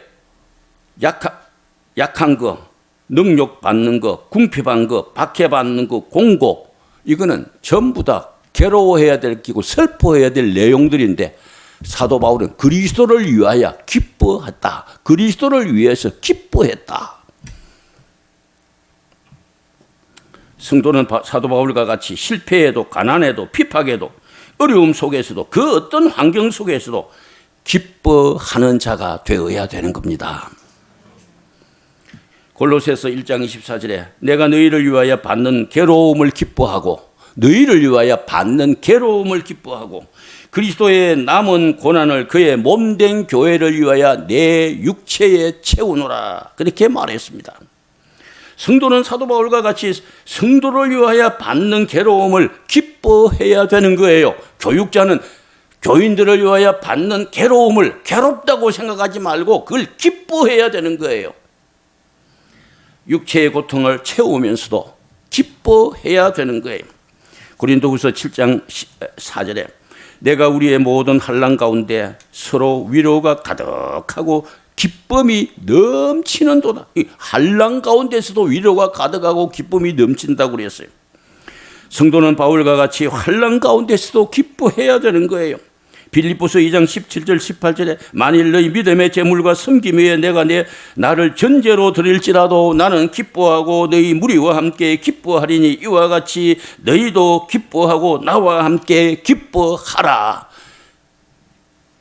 약한 거, 능욕 받는 거, 궁핍한 거, 박해 받는 거, 공고, 이거는 전부 다 괴로워해야 될 끼고 슬퍼해야 될 내용들인데, 사도 바울은 그리스도를 위하여 기뻐했다. 그리스도를 위해서 기뻐했다. 성도는 사도 바울과 같이 실패에도 가난에도 핍박에도 어려움 속에서도 그 어떤 환경 속에서도 기뻐하는 자가 되어야 되는 겁니다. 골로새서 1장 24절에 내가 너희를 위하여 받는 괴로움을 기뻐하고, 너희를 위하여 받는 괴로움을 기뻐하고 그리스도의 남은 고난을 그의 몸된 교회를 위하여 내 육체에 채우노라, 그렇게 말했습니다. 성도는 사도 바울과 같이 성도를 위하여 받는 괴로움을 기뻐해야 되는 거예요. 교육자는 교인들을 위하여 받는 괴로움을 괴롭다고 생각하지 말고 그걸 기뻐해야 되는 거예요. 육체의 고통을 채우면서도 기뻐해야 되는 거예요. 고린도후서 7장 4절에 내가 우리의 모든 환난 가운데 서로 위로가 가득하고 기쁨이 넘치는도다. 이 환난 가운데서도 위로가 가득하고 기쁨이 넘친다고 그랬어요. 성도는 바울과 같이 환난 가운데서도 기뻐해야 되는 거예요. 빌립보서 2장 17절 18절에 만일 너희 믿음의 재물과 섬김 위에 내가 나를 전제로 드릴지라도 나는 기뻐하고 너희 무리와 함께 기뻐하리니 이와 같이 너희도 기뻐하고 나와 함께 기뻐하라.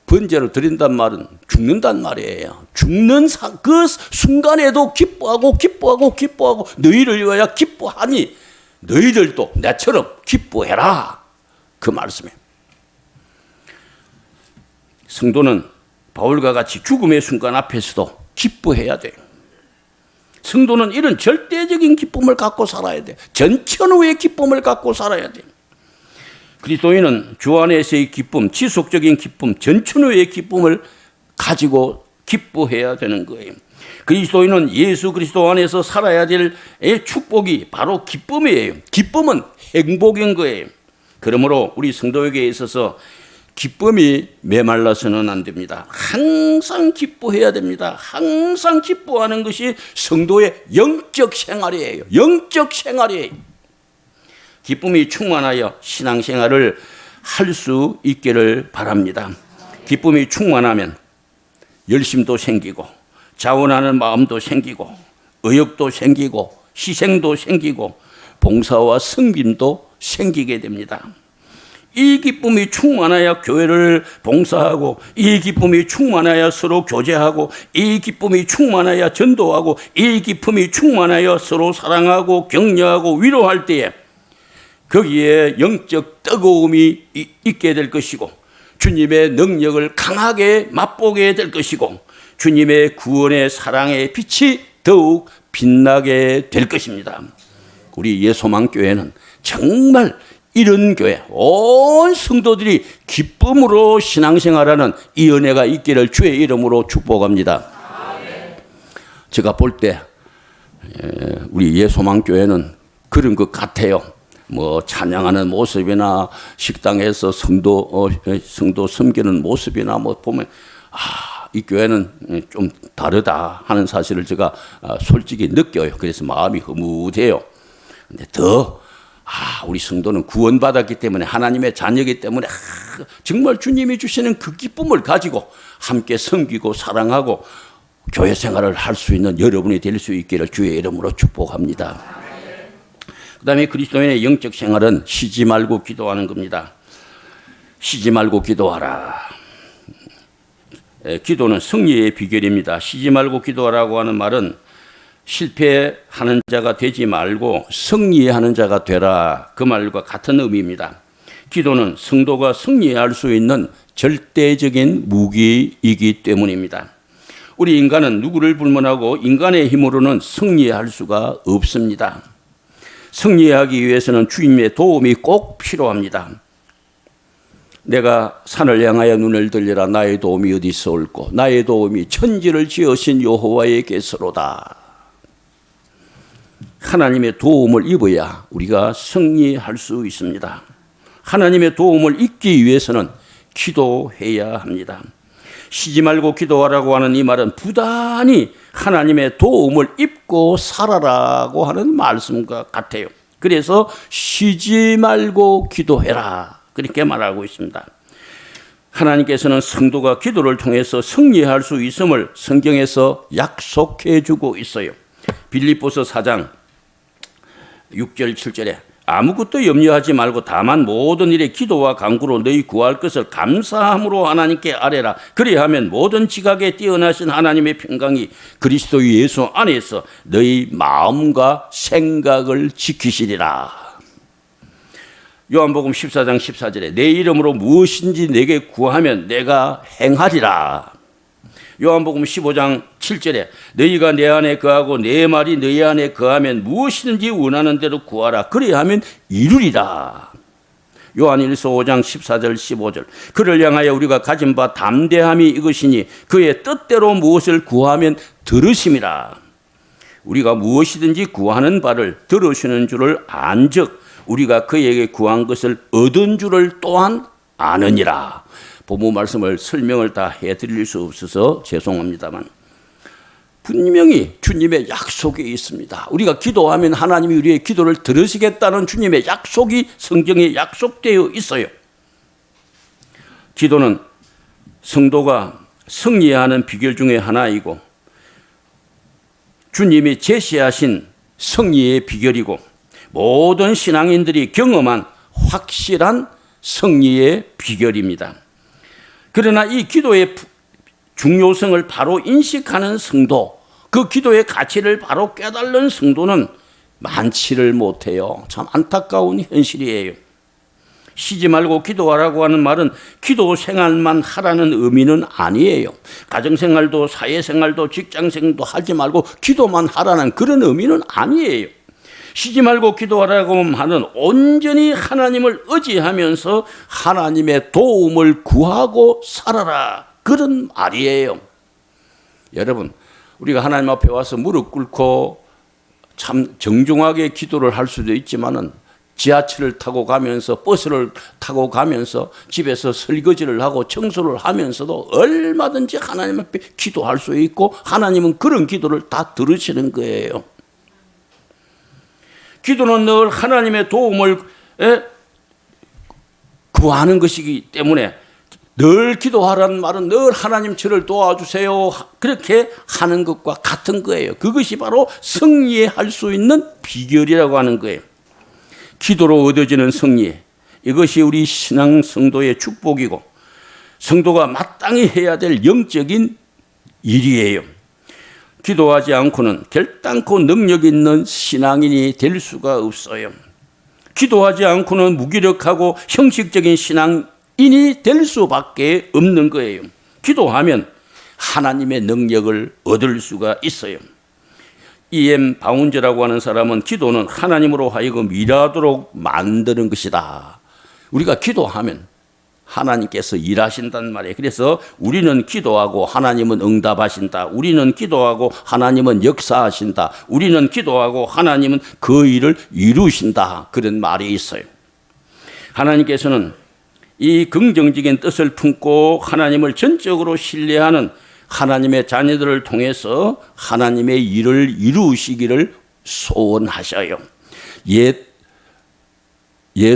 번제로 드린단 말은 죽는단 말이에요. 죽는 그 순간에도 기뻐하고 너희를 위하여 기뻐하니 너희들도 나처럼 기뻐해라, 그 말씀이에요. 성도는 바울과 같이 죽음의 순간 앞에서도 기뻐해야 돼요. 성도는 이런 절대적인 기쁨을 갖고 살아야 돼요. 전천후의 기쁨을 갖고 살아야 돼요. 그리스도인은 주 안에서의 기쁨, 지속적인 기쁨, 전천후의 기쁨을 가지고 기뻐해야 되는 거예요. 그리스도인은 예수 그리스도 안에서 살아야 될 축복이 바로 기쁨이에요. 기쁨은 행복인 거예요. 그러므로 우리 성도에게 있어서 기쁨이 메말라서는 안 됩니다. 항상 기뻐해야 됩니다. 항상 기뻐하는 것이 성도의 영적 생활이에요. 영적 생활이에요. 기쁨이 충만하여 신앙생활을 할 수 있기를 바랍니다. 기쁨이 충만하면 열심도 생기고 자원하는 마음도 생기고 의욕도 생기고 희생도 생기고 봉사와 섬김도 생기게 됩니다. 이 기쁨이 충만하여 교회를 봉사하고, 이 기쁨이 충만하여 서로 교제하고, 이 기쁨이 충만하여 전도하고, 이 기쁨이 충만하여 서로 사랑하고 격려하고 위로할 때에 거기에 영적 뜨거움이 있게 될 것이고, 주님의 능력을 강하게 맛보게 될 것이고, 주님의 구원의 사랑의 빛이 더욱 빛나게 될 것입니다. 우리 예소망교회는 정말 이런 교회, 온 성도들이 기쁨으로 신앙생활하는 이 은혜가 있기를 주의 이름으로 축복합니다. 제가 볼 때 우리 예소망교회는 그런 것 같아요. 뭐 찬양하는 모습이나 식당에서 성도 섬기는 모습이나 뭐 보면 이 교회는 좀 다르다 하는 사실을 제가 솔직히 느껴요. 그래서 마음이 흐뭇해요. 근데 우리 성도는 구원받았기 때문에, 하나님의 자녀이기 때문에 정말 주님이 주시는 그 기쁨을 가지고 함께 섬기고 사랑하고 교회 생활을 할 수 있는 여러분이 될 수 있기를 주의 이름으로 축복합니다. 그 다음에 그리스도인의 영적 생활은 쉬지 말고 기도하는 겁니다. 쉬지 말고 기도하라. 기도는 승리의 비결입니다. 쉬지 말고 기도하라고 하는 말은 실패하는 자가 되지 말고 승리하는 자가 되라, 그 말과 같은 의미입니다. 기도는 성도가 승리할 수 있는 절대적인 무기이기 때문입니다. 우리 인간은 누구를 불문하고 인간의 힘으로는 승리할 수가 없습니다. 승리하기 위해서는 주님의 도움이 꼭 필요합니다. 내가 산을 향하여 눈을 들리라. 나의 도움이 어디서 올꼬? 나의 도움이 천지를 지으신 여호와에게서로다. 하나님의 도움을 입어야 우리가 승리할 수 있습니다. 하나님의 도움을 입기 위해서는 기도해야 합니다. 쉬지 말고 기도하라고 하는 이 말은 부단히 하나님의 도움을 입고 살아라고 하는 말씀과 같아요. 그래서 쉬지 말고 기도해라, 그렇게 말하고 있습니다. 하나님께서는 성도가 기도를 통해서 승리할 수 있음을 성경에서 약속해 주고 있어요. 빌립보서 4장 6절 7절에 아무것도 염려하지 말고 다만 모든 일에 기도와 간구로 너희 구할 것을 감사함으로 하나님께 아뢰라. 그리하면 모든 지각에 뛰어나신 하나님의 평강이 그리스도 예수 안에서 너희 마음과 생각을 지키시리라. 요한복음 14장 14절에 내 이름으로 무엇인지 내게 구하면 내가 행하리라. 요한복음 15장 7절에 너희가 내 안에 거하고 내 말이 너희 안에 거하면 무엇이든지 원하는 대로 구하라. 그리하면 이루리라. 요한일서 5장 14절 15절 그를 향하여 우리가 가진 바 담대함이 이것이니 그의 뜻대로 무엇을 구하면 들으심이라. 우리가 무엇이든지 구하는 바를 들으시는 줄을 안즉 우리가 그에게 구한 것을 얻은 줄을 또한 아느니라. 본문 말씀을 설명을 다 해드릴 수 없어서 죄송합니다만 분명히 주님의 약속이 있습니다. 우리가 기도하면 하나님이 우리의 기도를 들으시겠다는 주님의 약속이 성경에 약속되어 있어요. 기도는 성도가 승리하는 비결 중에 하나이고 주님이 제시하신 승리의 비결이고 모든 신앙인들이 경험한 확실한 승리의 비결입니다. 그러나 이 기도의 중요성을 바로 인식하는 성도, 그 기도의 가치를 바로 깨달는 성도는 많지를 못해요. 참 안타까운 현실이에요. 쉬지 말고 기도하라고 하는 말은 기도 생활만 하라는 의미는 아니에요. 가정생활도 사회생활도 직장생활도 하지 말고 기도만 하라는 그런 의미는 아니에요. 쉬지 말고 기도하라고 하는 온전히 하나님을 의지하면서 하나님의 도움을 구하고 살아라, 그런 말이에요. 여러분, 우리가 하나님 앞에 와서 무릎 꿇고 참 정중하게 기도를 할 수도 있지만은 지하철을 타고 가면서 버스를 타고 가면서 집에서 설거지를 하고 청소를 하면서도 얼마든지 하나님 앞에 기도할 수 있고 하나님은 그런 기도를 다 들으시는 거예요. 기도는 늘 하나님의 도움을 구하는 것이기 때문에 늘 기도하라는 말은 늘 하나님 저를 도와주세요 그렇게 하는 것과 같은 거예요. 그것이 바로 승리할 수 있는 비결이라고 하는 거예요. 기도로 얻어지는 승리, 이것이 우리 신앙 성도의 축복이고 성도가 마땅히 해야 될 영적인 일이에요. 기도하지 않고는 결단코 능력 있는 신앙인이 될 수가 없어요. 기도하지 않고는 무기력하고 형식적인 신앙인이 될 수밖에 없는 거예요. 기도하면 하나님의 능력을 얻을 수가 있어요. E.M. 바운저라고 하는 사람은 기도는 하나님으로 하여금 일하도록 만드는 것이다. 우리가 기도하면 하나님께서 일하신단 말이에요. 그래서 우리는 기도하고 하나님은 응답하신다. 우리는 기도하고 하나님은 역사하신다. 우리는 기도하고 하나님은 그 일을 이루신다. 그런 말이 있어요. 하나님께서는 이 긍정적인 뜻을 품고 하나님을 전적으로 신뢰하는 하나님의 자녀들을 통해서 하나님의 일을 이루시기를 소원하셔요. 옛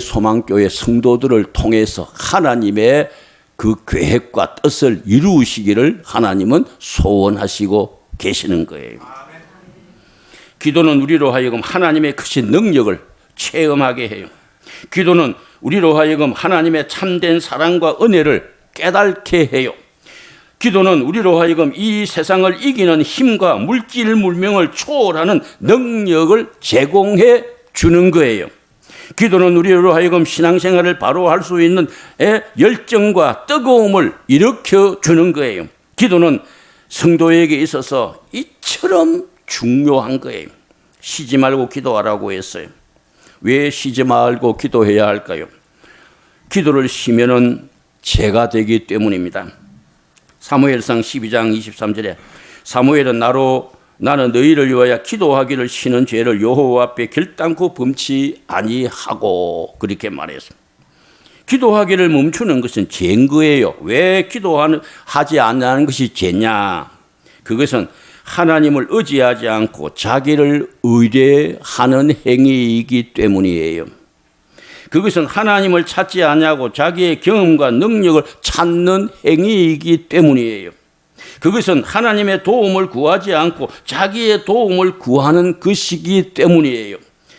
소망교회 성도들을 통해서 하나님의 그 계획과 뜻을 이루시기를 하나님은 소원하시고 계시는 거예요. 기도는 우리로 하여금 하나님의 크신 능력을 체험하게 해요. 기도는 우리로 하여금 하나님의 참된 사랑과 은혜를 깨닫게 해요. 기도는 우리로 하여금 이 세상을 이기는 힘과 물질 물명을 초월하는 능력을 제공해 주는 거예요. 기도는 우리로 하여금 신앙생활을 바로 할 수 있는 열정과 뜨거움을 일으켜 주는 거예요. 기도는 성도에게 있어서 이처럼 중요한 거예요. 쉬지 말고 기도하라고 했어요. 왜 쉬지 말고 기도해야 할까요? 기도를 쉬면은 죄가 되기 때문입니다. 사무엘상 12장 23절에 사무엘은 나는 너희를 위하여 기도하기를 쉬는 죄를 여호와 앞에 결단코 범치 아니하고 그렇게 말했습니다. 기도하기를 멈추는 것은 죄인 거예요. 왜 기도하지 않는 것이 죄냐? 그것은 하나님을 의지하지 않고 자기를 의뢰하는 행위이기 때문이에요. 그것은 하나님을 찾지 않냐고 자기의 경험과 능력을 찾는 행위이기 때문이에요. 그것은 하나님의 도움을 구하지 않고 자기의 도움을 구하는 것이기 때문이에요.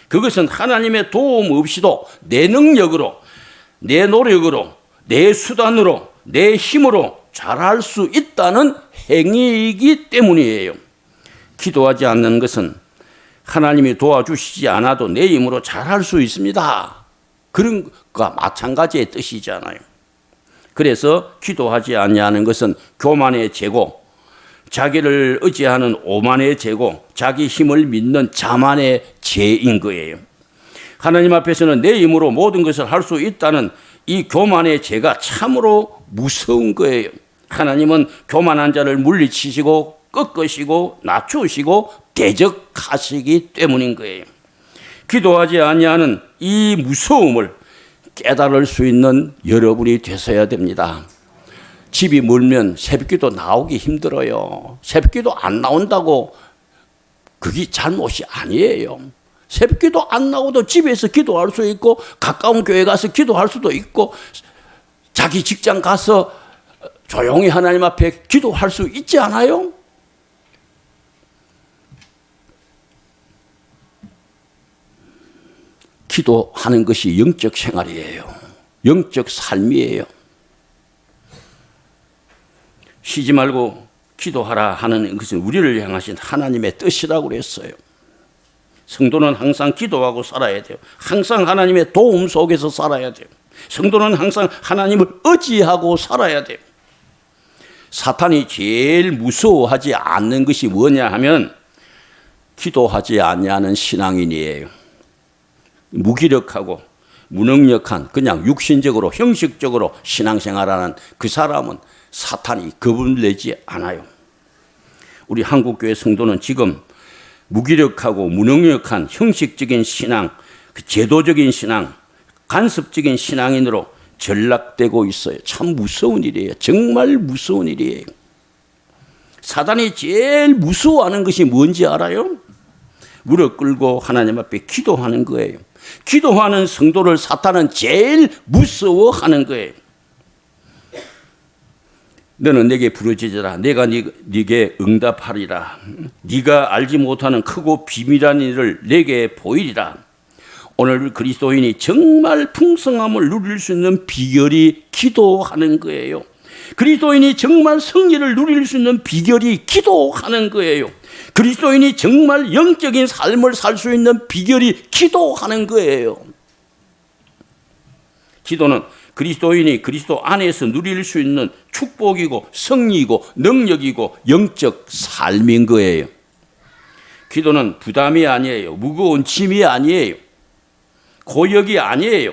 그것은 하나님의 도움 없이도 내 능력으로, 내 노력으로, 내 수단으로, 내 힘으로 잘할 수 있다는 행위이기 때문이에요. 기도하지 않는 것은 하나님이 도와주시지 않아도 내 힘으로 잘할 수 있습니다. 그런 것과 마찬가지의 뜻이잖아요. 그래서 기도하지 아니하는 것은 교만의 죄고, 자기를 의지하는 오만의 죄고, 자기 힘을 믿는 자만의 죄인 거예요. 하나님 앞에서는 내 힘으로 모든 것을 할 수 있다는 이 교만의 죄가 참으로 무서운 거예요. 하나님은 교만한 자를 물리치시고 꺾으시고 낮추시고 대적하시기 때문인 거예요. 기도하지 아니하는 이 무서움을 깨달을 수 있는 여러분이 되셔야 됩니다. 집이 멀면 새벽기도 나오기 힘들어요. 새벽기도 안 나온다고 그게 잘못이 아니에요. 새벽기도 안 나오도 집에서 기도할 수 있고 가까운 교회 가서 기도할 수도 있고 자기 직장 가서 조용히 하나님 앞에 기도할 수 있지 않아요? 기도하는 것이 영적 생활이에요. 영적 삶이에요. 쉬지 말고 기도하라 하는 것은 우리를 향하신 하나님의 뜻이라고 그랬어요. 성도는 항상 기도하고 살아야 돼요. 항상 하나님의 도움 속에서 살아야 돼요. 성도는 항상 하나님을 의지하고 살아야 돼요. 사탄이 제일 무서워하지 않는 것이 뭐냐 하면 기도하지 아니하는 신앙인이에요. 무기력하고 무능력한 그냥 육신적으로 형식적으로 신앙생활하는 그 사람은 사탄이 겁을 내지 않아요. 우리 한국교회 성도는 지금 무기력하고 무능력한 형식적인 신앙, 제도적인 신앙, 간섭적인 신앙인으로 전락되고 있어요. 참 무서운 일이에요. 정말 무서운 일이에요. 사단이 제일 무서워하는 것이 뭔지 알아요? 무릎 꿇고 하나님 앞에 기도하는 거예요. 기도하는 성도를 사탄은 제일 무서워하는 거예요. 너는 내게 부르짖으라. 내가 네게 응답하리라. 네가 알지 못하는 크고 비밀한 일을 내게 보이리라. 오늘 그리스도인이 정말 풍성함을 누릴 수 있는 비결이 기도하는 거예요. 그리스도인이 정말 승리를 누릴 수 있는 비결이 기도하는 거예요. 그리스도인이 정말 영적인 삶을 살 수 있는 비결이 기도하는 거예요. 기도는 그리스도인이 그리스도 안에서 누릴 수 있는 축복이고 승리이고 능력이고 영적 삶인 거예요. 기도는 부담이 아니에요. 무거운 짐이 아니에요. 고역이 아니에요.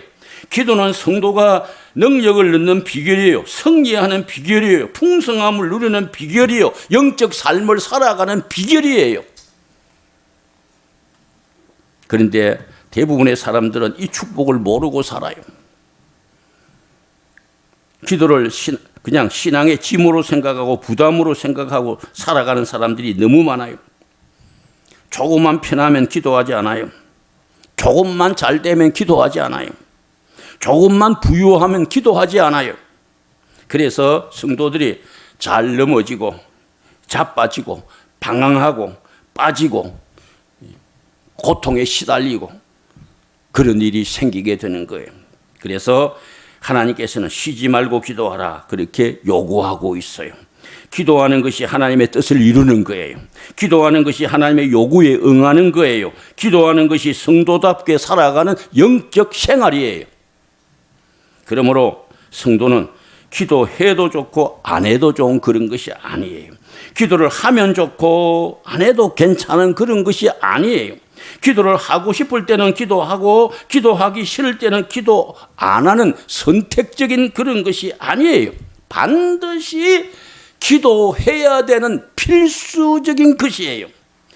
기도는 성도가 능력을 넣는 비결이에요. 승리하는 비결이에요. 풍성함을 누리는 비결이에요. 영적 삶을 살아가는 비결이에요. 그런데 대부분의 사람들은 이 축복을 모르고 살아요. 기도를 그냥 신앙의 짐으로 생각하고 부담으로 생각하고 살아가는 사람들이 너무 많아요. 조금만 편하면 기도하지 않아요. 조금만 잘 되면 기도하지 않아요. 조금만 부유하면 기도하지 않아요. 그래서 성도들이 잘 넘어지고 자빠지고 방황하고 빠지고 고통에 시달리고 그런 일이 생기게 되는 거예요. 그래서 하나님께서는 쉬지 말고 기도하라 그렇게 요구하고 있어요. 기도하는 것이 하나님의 뜻을 이루는 거예요. 기도하는 것이 하나님의 요구에 응하는 거예요. 기도하는 것이 성도답게 살아가는 영적 생활이에요. 그러므로 성도는 기도해도 좋고 안 해도 좋은 그런 것이 아니에요. 기도를 하면 좋고 안 해도 괜찮은 그런 것이 아니에요. 기도를 하고 싶을 때는 기도하고 기도하기 싫을 때는 기도 안 하는 선택적인 그런 것이 아니에요. 반드시 기도해야 되는 필수적인 것이에요.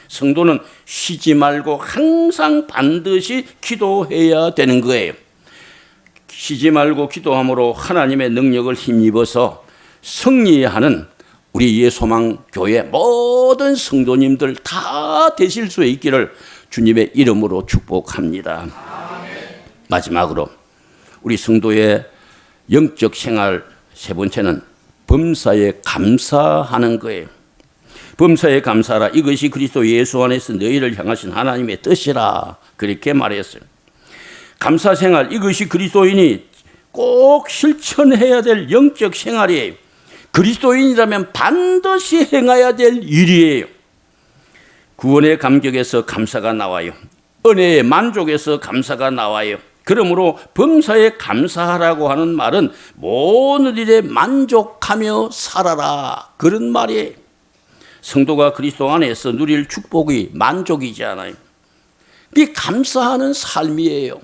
성도는 쉬지 말고 항상 반드시 기도해야 되는 거예요. 쉬지 말고 기도함으로 하나님의 능력을 힘입어서 승리하는 우리 예소망교회 모든 성도님들 다 되실 수 있기를 주님의 이름으로 축복합니다. 마지막으로 우리 성도의 영적 생활 세 번째는 범사에 감사하는 거예요. 범사에 감사하라. 이것이 그리스도 예수 안에서 너희를 향하신 하나님의 뜻이라. 그렇게 말했어요. 감사 생활, 이것이 그리스도인이 꼭 실천해야 될 영적 생활이에요. 그리스도인이라면 반드시 행해야 될 일이에요. 구원의 감격에서 감사가 나와요. 은혜의 만족에서 감사가 나와요. 그러므로 범사에 감사하라고 하는 말은 모든 일에 만족하며 살아라, 그런 말이에요. 성도가 그리스도 안에서 누릴 축복이 만족이지 않아요. 이게 감사하는 삶이에요.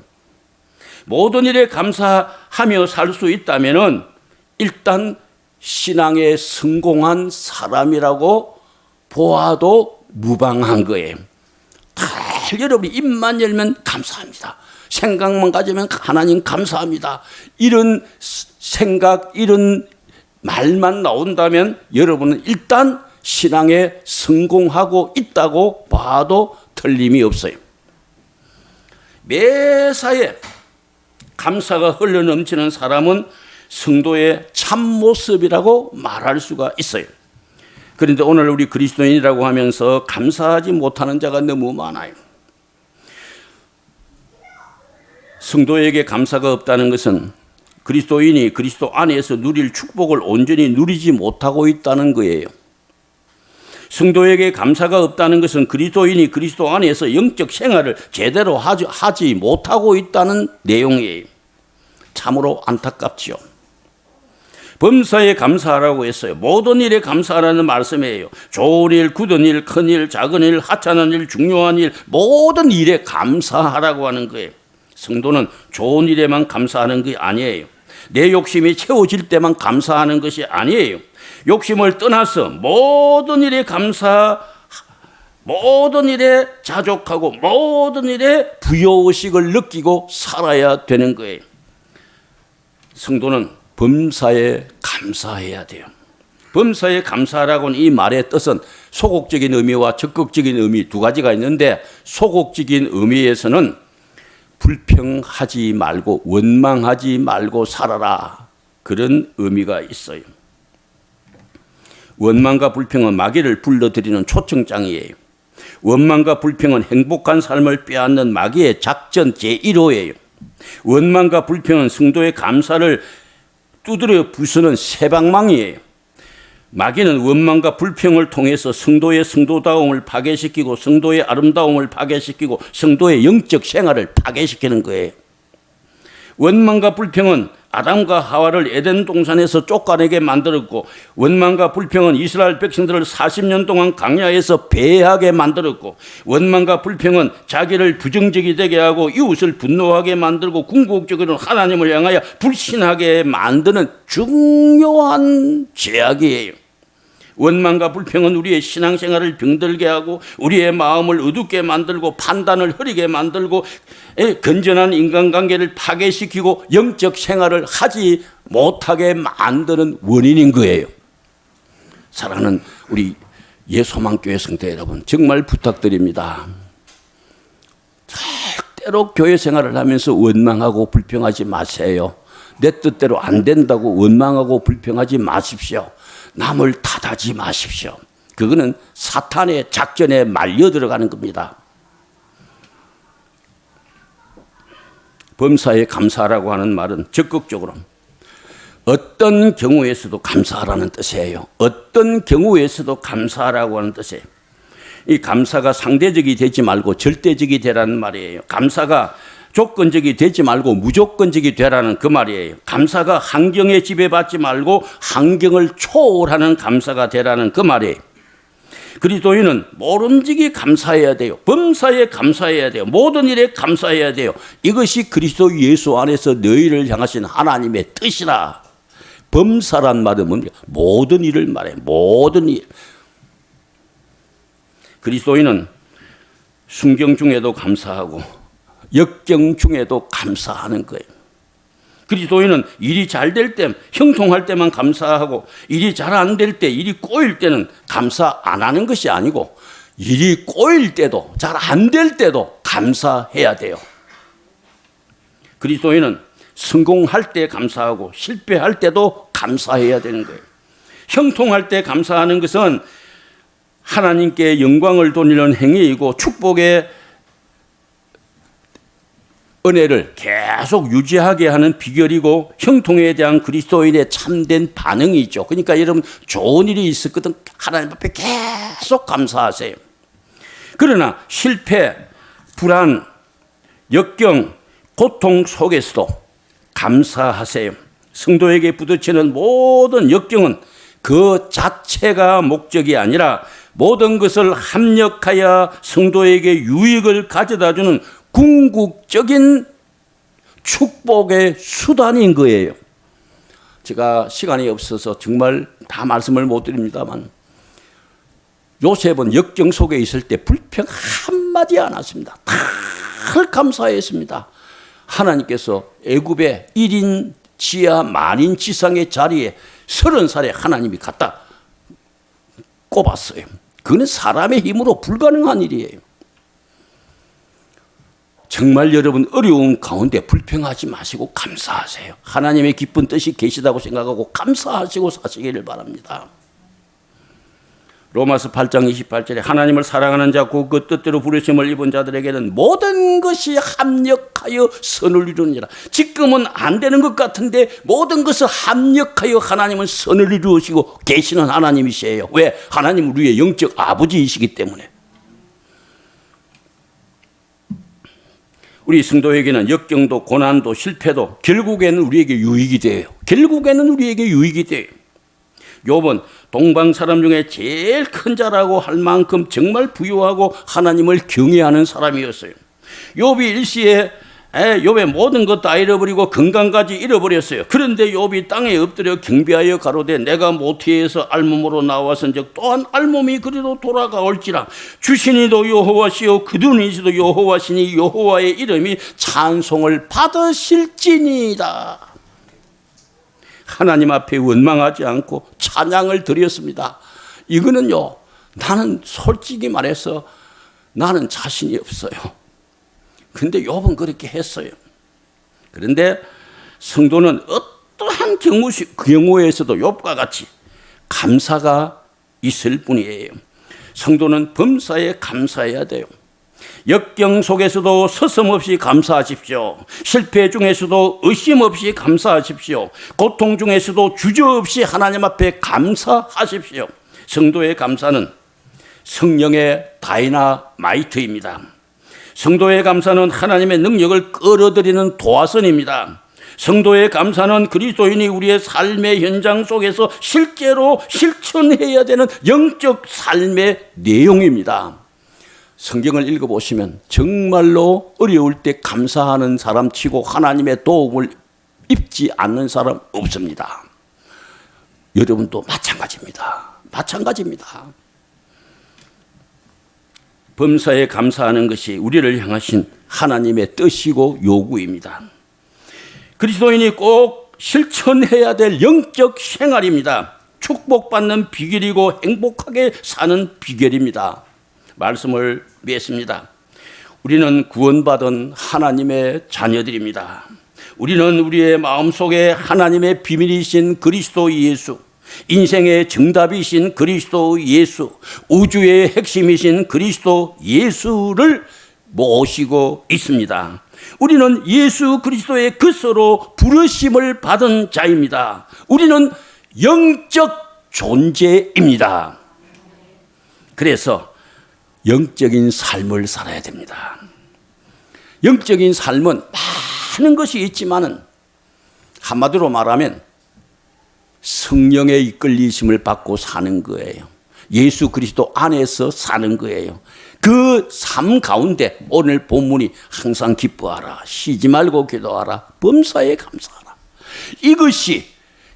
모든 일에 감사하며 살 수 있다면 일단 신앙에 성공한 사람이라고 보아도 무방한 거예요. 여러분이 입만 열면 감사합니다. 생각만 가지면 하나님 감사합니다. 이런 생각, 이런 말만 나온다면 여러분은 일단 신앙에 성공하고 있다고 봐도 틀림이 없어요. 매사에 감사가 흘러넘치는 사람은 성도의 참모습이라고 말할 수가 있어요. 그런데 오늘 우리 그리스도인이라고 하면서 감사하지 못하는 자가 너무 많아요. 성도에게 감사가 없다는 것은 그리스도인이 그리스도 안에서 누릴 축복을 온전히 누리지 못하고 있다는 거예요. 성도에게 감사가 없다는 것은 그리스도인이 그리스도 안에서 영적 생활을 제대로 하지 못하고 있다는 내용이에요. 참으로 안타깝지요. 범사에 감사하라고 했어요. 모든 일에 감사하라는 말씀이에요. 좋은 일, 굳은 일, 큰 일, 작은 일, 하찮은 일, 중요한 일, 모든 일에 감사하라고 하는 거예요. 성도는 좋은 일에만 감사하는 게 아니에요. 내 욕심이 채워질 때만 감사하는 것이 아니에요. 욕심을 떠나서 모든 일에 모든 일에 자족하고 모든 일에 부여의식을 느끼고 살아야 되는 거예요. 성도는 범사에 감사해야 돼요. 범사에 감사하라고는 이 말의 뜻은 소극적인 의미와 적극적인 의미 두 가지가 있는데, 소극적인 의미에서는 불평하지 말고 원망하지 말고 살아라, 그런 의미가 있어요. 원망과 불평은 마귀를 불러들이는 초청장이에요. 원망과 불평은 행복한 삶을 빼앗는 마귀의 작전 제1호예요. 원망과 불평은 성도의 감사를 두드려 부수는 새방망이에요. 마귀는 원망과 불평을 통해서 성도의 성도다움을 파괴시키고 성도의 아름다움을 파괴시키고 성도의 영적 생활을 파괴시키는 거예요. 원망과 불평은 아담과 하와를 에덴 동산에서 쫓아내게 만들었고, 원망과 불평은 이스라엘 백성들을 40년 동안 광야에서 배하게 만들었고, 원망과 불평은 자기를 부정적이 되게 하고 이웃을 분노하게 만들고 궁극적으로 하나님을 향하여 불신하게 만드는 중요한 죄악이에요. 원망과 불평은 우리의 신앙생활을 병들게 하고 우리의 마음을 어둡게 만들고 판단을 흐리게 만들고 건전한 인간관계를 파괴시키고 영적 생활을 하지 못하게 만드는 원인인 거예요. 사랑하는 우리 예소망교회 성도 여러분, 정말 부탁드립니다. 절대로 교회 생활을 하면서 원망하고 불평하지 마세요. 내 뜻대로 안 된다고 원망하고 불평하지 마십시오. 남을 탓하지 마십시오. 그거는 사탄의 작전에 말려 들어가는 겁니다. 범사에 감사하라고 하는 말은 적극적으로 어떤 경우에서도 감사하라는 뜻이에요. 어떤 경우에서도 감사하라고 하는 뜻이에요. 이 감사가 상대적이 되지 말고 절대적이 되라는 말이에요. 감사가 조건적이 되지 말고 무조건적이 되라는 그 말이에요. 감사가 환경에 지배받지 말고 환경을 초월하는 감사가 되라는 그 말이에요. 그리스도인은 모름지기 감사해야 돼요. 범사에 감사해야 돼요. 모든 일에 감사해야 돼요. 이것이 그리스도 예수 안에서 너희를 향하신 하나님의 뜻이라. 범사란 말은 뭡니까? 모든 일을 말해요. 모든 일. 그리스도인은 순경 중에도 감사하고 역경 중에도 감사하는 거예요. 그리스도인은 일이 잘 될 때, 형통할 때만 감사하고 일이 잘 안 될 때, 일이 꼬일 때는 감사 안 하는 것이 아니고 일이 꼬일 때도 잘 안 될 때도 감사해야 돼요. 그리스도인은 성공할 때 감사하고 실패할 때도 감사해야 되는 거예요. 형통할 때 감사하는 것은 하나님께 영광을 돌리는 행위이고 축복의 은혜를 계속 유지하게 하는 비결이고 형통에 대한 그리스도인의 참된 반응이죠. 그러니까 여러분 좋은 일이 있었거든 하나님 앞에 계속 감사하세요. 그러나 실패, 불안, 역경, 고통 속에서도 감사하세요. 성도에게 부딪히는 모든 역경은 그 자체가 목적이 아니라 모든 것을 합력하여 성도에게 유익을 가져다주는 궁극적인 축복의 수단인 거예요. 제가 시간이 없어서 정말 다 말씀을 못 드립니다만 요셉은 역경 속에 있을 때 불평 한마디 안 했습니다. 다 감사했습니다. 하나님께서 애굽의 1인 지하 만인 지상의 자리에 30살에 하나님이 갖다 꼽았어요. 그건 사람의 힘으로 불가능한 일이에요. 정말 여러분 어려운 가운데 불평하지 마시고 감사하세요. 하나님의 기쁜 뜻이 계시다고 생각하고 감사하시고 사시기를 바랍니다. 로마서 8장 28절에 하나님을 사랑하는 자 곧 그 뜻대로 부르심을 입은 자들에게는 모든 것이 합력하여 선을 이루느니라. 지금은 안 되는 것 같은데 모든 것을 합력하여 하나님은 선을 이루시고 계시는 하나님이시에요. 왜? 하나님은 우리의 영적 아버지이시기 때문에. 우리 성도에게는 역경도 고난도 실패도 결국에는 우리에게 유익이 돼요. 결국에는 우리에게 유익이 돼요. 욥은 동방 사람 중에 제일 큰 자라고 할 만큼 정말 부유하고 하나님을 경외하는 사람이었어요. 욥이 일시에 욥의 모든 것 다 잃어버리고 건강까지 잃어버렸어요. 그런데 욥이 땅에 엎드려 경배하여 가로되 내가 모태에서 알몸으로 나왔은즉 또한 알몸이 그리로 돌아가올지라. 주시니도 여호와시요 그둔이시도 여호와시니 여호와의 이름이 찬송을 받으실지니이다. 하나님 앞에 원망하지 않고 찬양을 드렸습니다. 이거는요, 나는 솔직히 말해서 나는 자신이 없어요. 근데 욥은 그렇게 했어요. 그런데 성도는 어떠한 경우에서도 욥과 같이 감사가 있을 뿐이에요. 성도는 범사에 감사해야 돼요. 역경 속에서도 서슴없이 감사하십시오. 실패 중에서도 의심 없이 감사하십시오. 고통 중에서도 주저없이 하나님 앞에 감사하십시오. 성도의 감사는 성령의 다이나마이트입니다. 성도의 감사는 하나님의 능력을 끌어들이는 도화선입니다. 성도의 감사는 그리스도인이 우리의 삶의 현장 속에서 실제로 실천해야 되는 영적 삶의 내용입니다. 성경을 읽어보시면 정말로 어려울 때 감사하는 사람 치고 하나님의 도움을 입지 않는 사람 없습니다. 여러분도 마찬가지입니다. 마찬가지입니다. 범사에 감사하는 것이 우리를 향하신 하나님의 뜻이고 요구입니다. 그리스도인이 꼭 실천해야 될 영적 생활입니다. 축복받는 비결이고 행복하게 사는 비결입니다. 말씀을 맺습니다. 우리는 구원받은 하나님의 자녀들입니다. 우리는 우리의 마음속에 하나님의 비밀이신 그리스도 예수, 인생의 정답이신 그리스도 예수, 우주의 핵심이신 그리스도 예수를 모시고 있습니다. 우리는 예수 그리스도의 그리스도로 부르심을 받은 자입니다. 우리는 영적 존재입니다. 그래서 영적인 삶을 살아야 됩니다. 영적인 삶은 많은 것이 있지만은 한마디로 말하면 성령의 이끌리심을 받고 사는 거예요. 예수 그리스도 안에서 사는 거예요. 그 삶 가운데 오늘 본문이 항상 기뻐하라, 쉬지 말고 기도하라, 범사에 감사하라. 이것이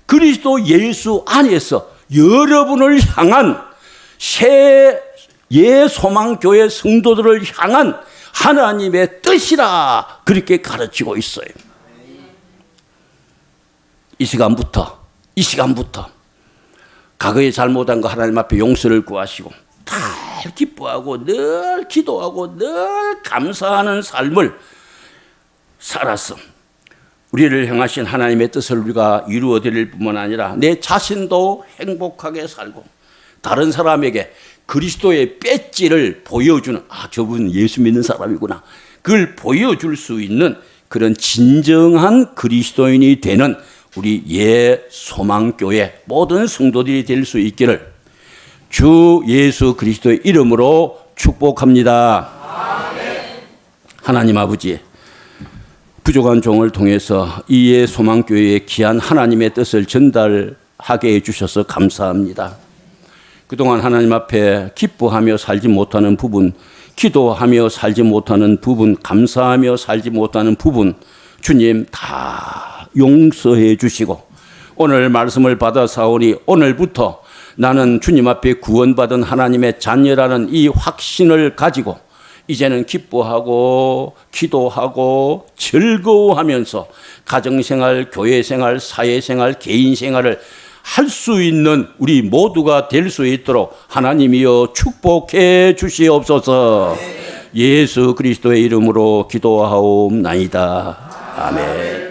그리스도 예수 안에서 여러분을 향한 새 예소망교회 성도들을 향한 하나님의 뜻이라 그렇게 가르치고 있어요. 이 시간부터 과거에 잘못한 거 하나님 앞에 용서를 구하시고 늘 기뻐하고 늘 기도하고 늘 감사하는 삶을 살아서 우리를 향하신 하나님의 뜻을 우리가 이루어드릴 뿐만 아니라 내 자신도 행복하게 살고 다른 사람에게 그리스도의 배지를 보여주는, 저분 예수 믿는 사람이구나, 그걸 보여줄 수 있는 그런 진정한 그리스도인이 되는 우리 예소망교회 모든 성도들이 될 수 있기를 주 예수 그리스도의 이름으로 축복합니다. 아멘. 하나님 아버지, 부족한 종을 통해서 이 예소망교회의 귀한 하나님의 뜻을 전달하게 해주셔서 감사합니다. 그동안 하나님 앞에 기뻐하며 살지 못하는 부분, 기도하며 살지 못하는 부분, 감사하며 살지 못하는 부분, 주님 다 용서해 주시고 오늘 말씀을 받아 사오니 오늘부터 나는 주님 앞에 구원받은 하나님의 자녀라는 이 확신을 가지고 이제는 기뻐하고 기도하고 즐거워하면서 가정생활, 교회생활, 사회생활, 개인생활을 할 수 있는 우리 모두가 될 수 있도록 하나님이여 축복해 주시옵소서. 예수 그리스도의 이름으로 기도하옵나이다. 아멘.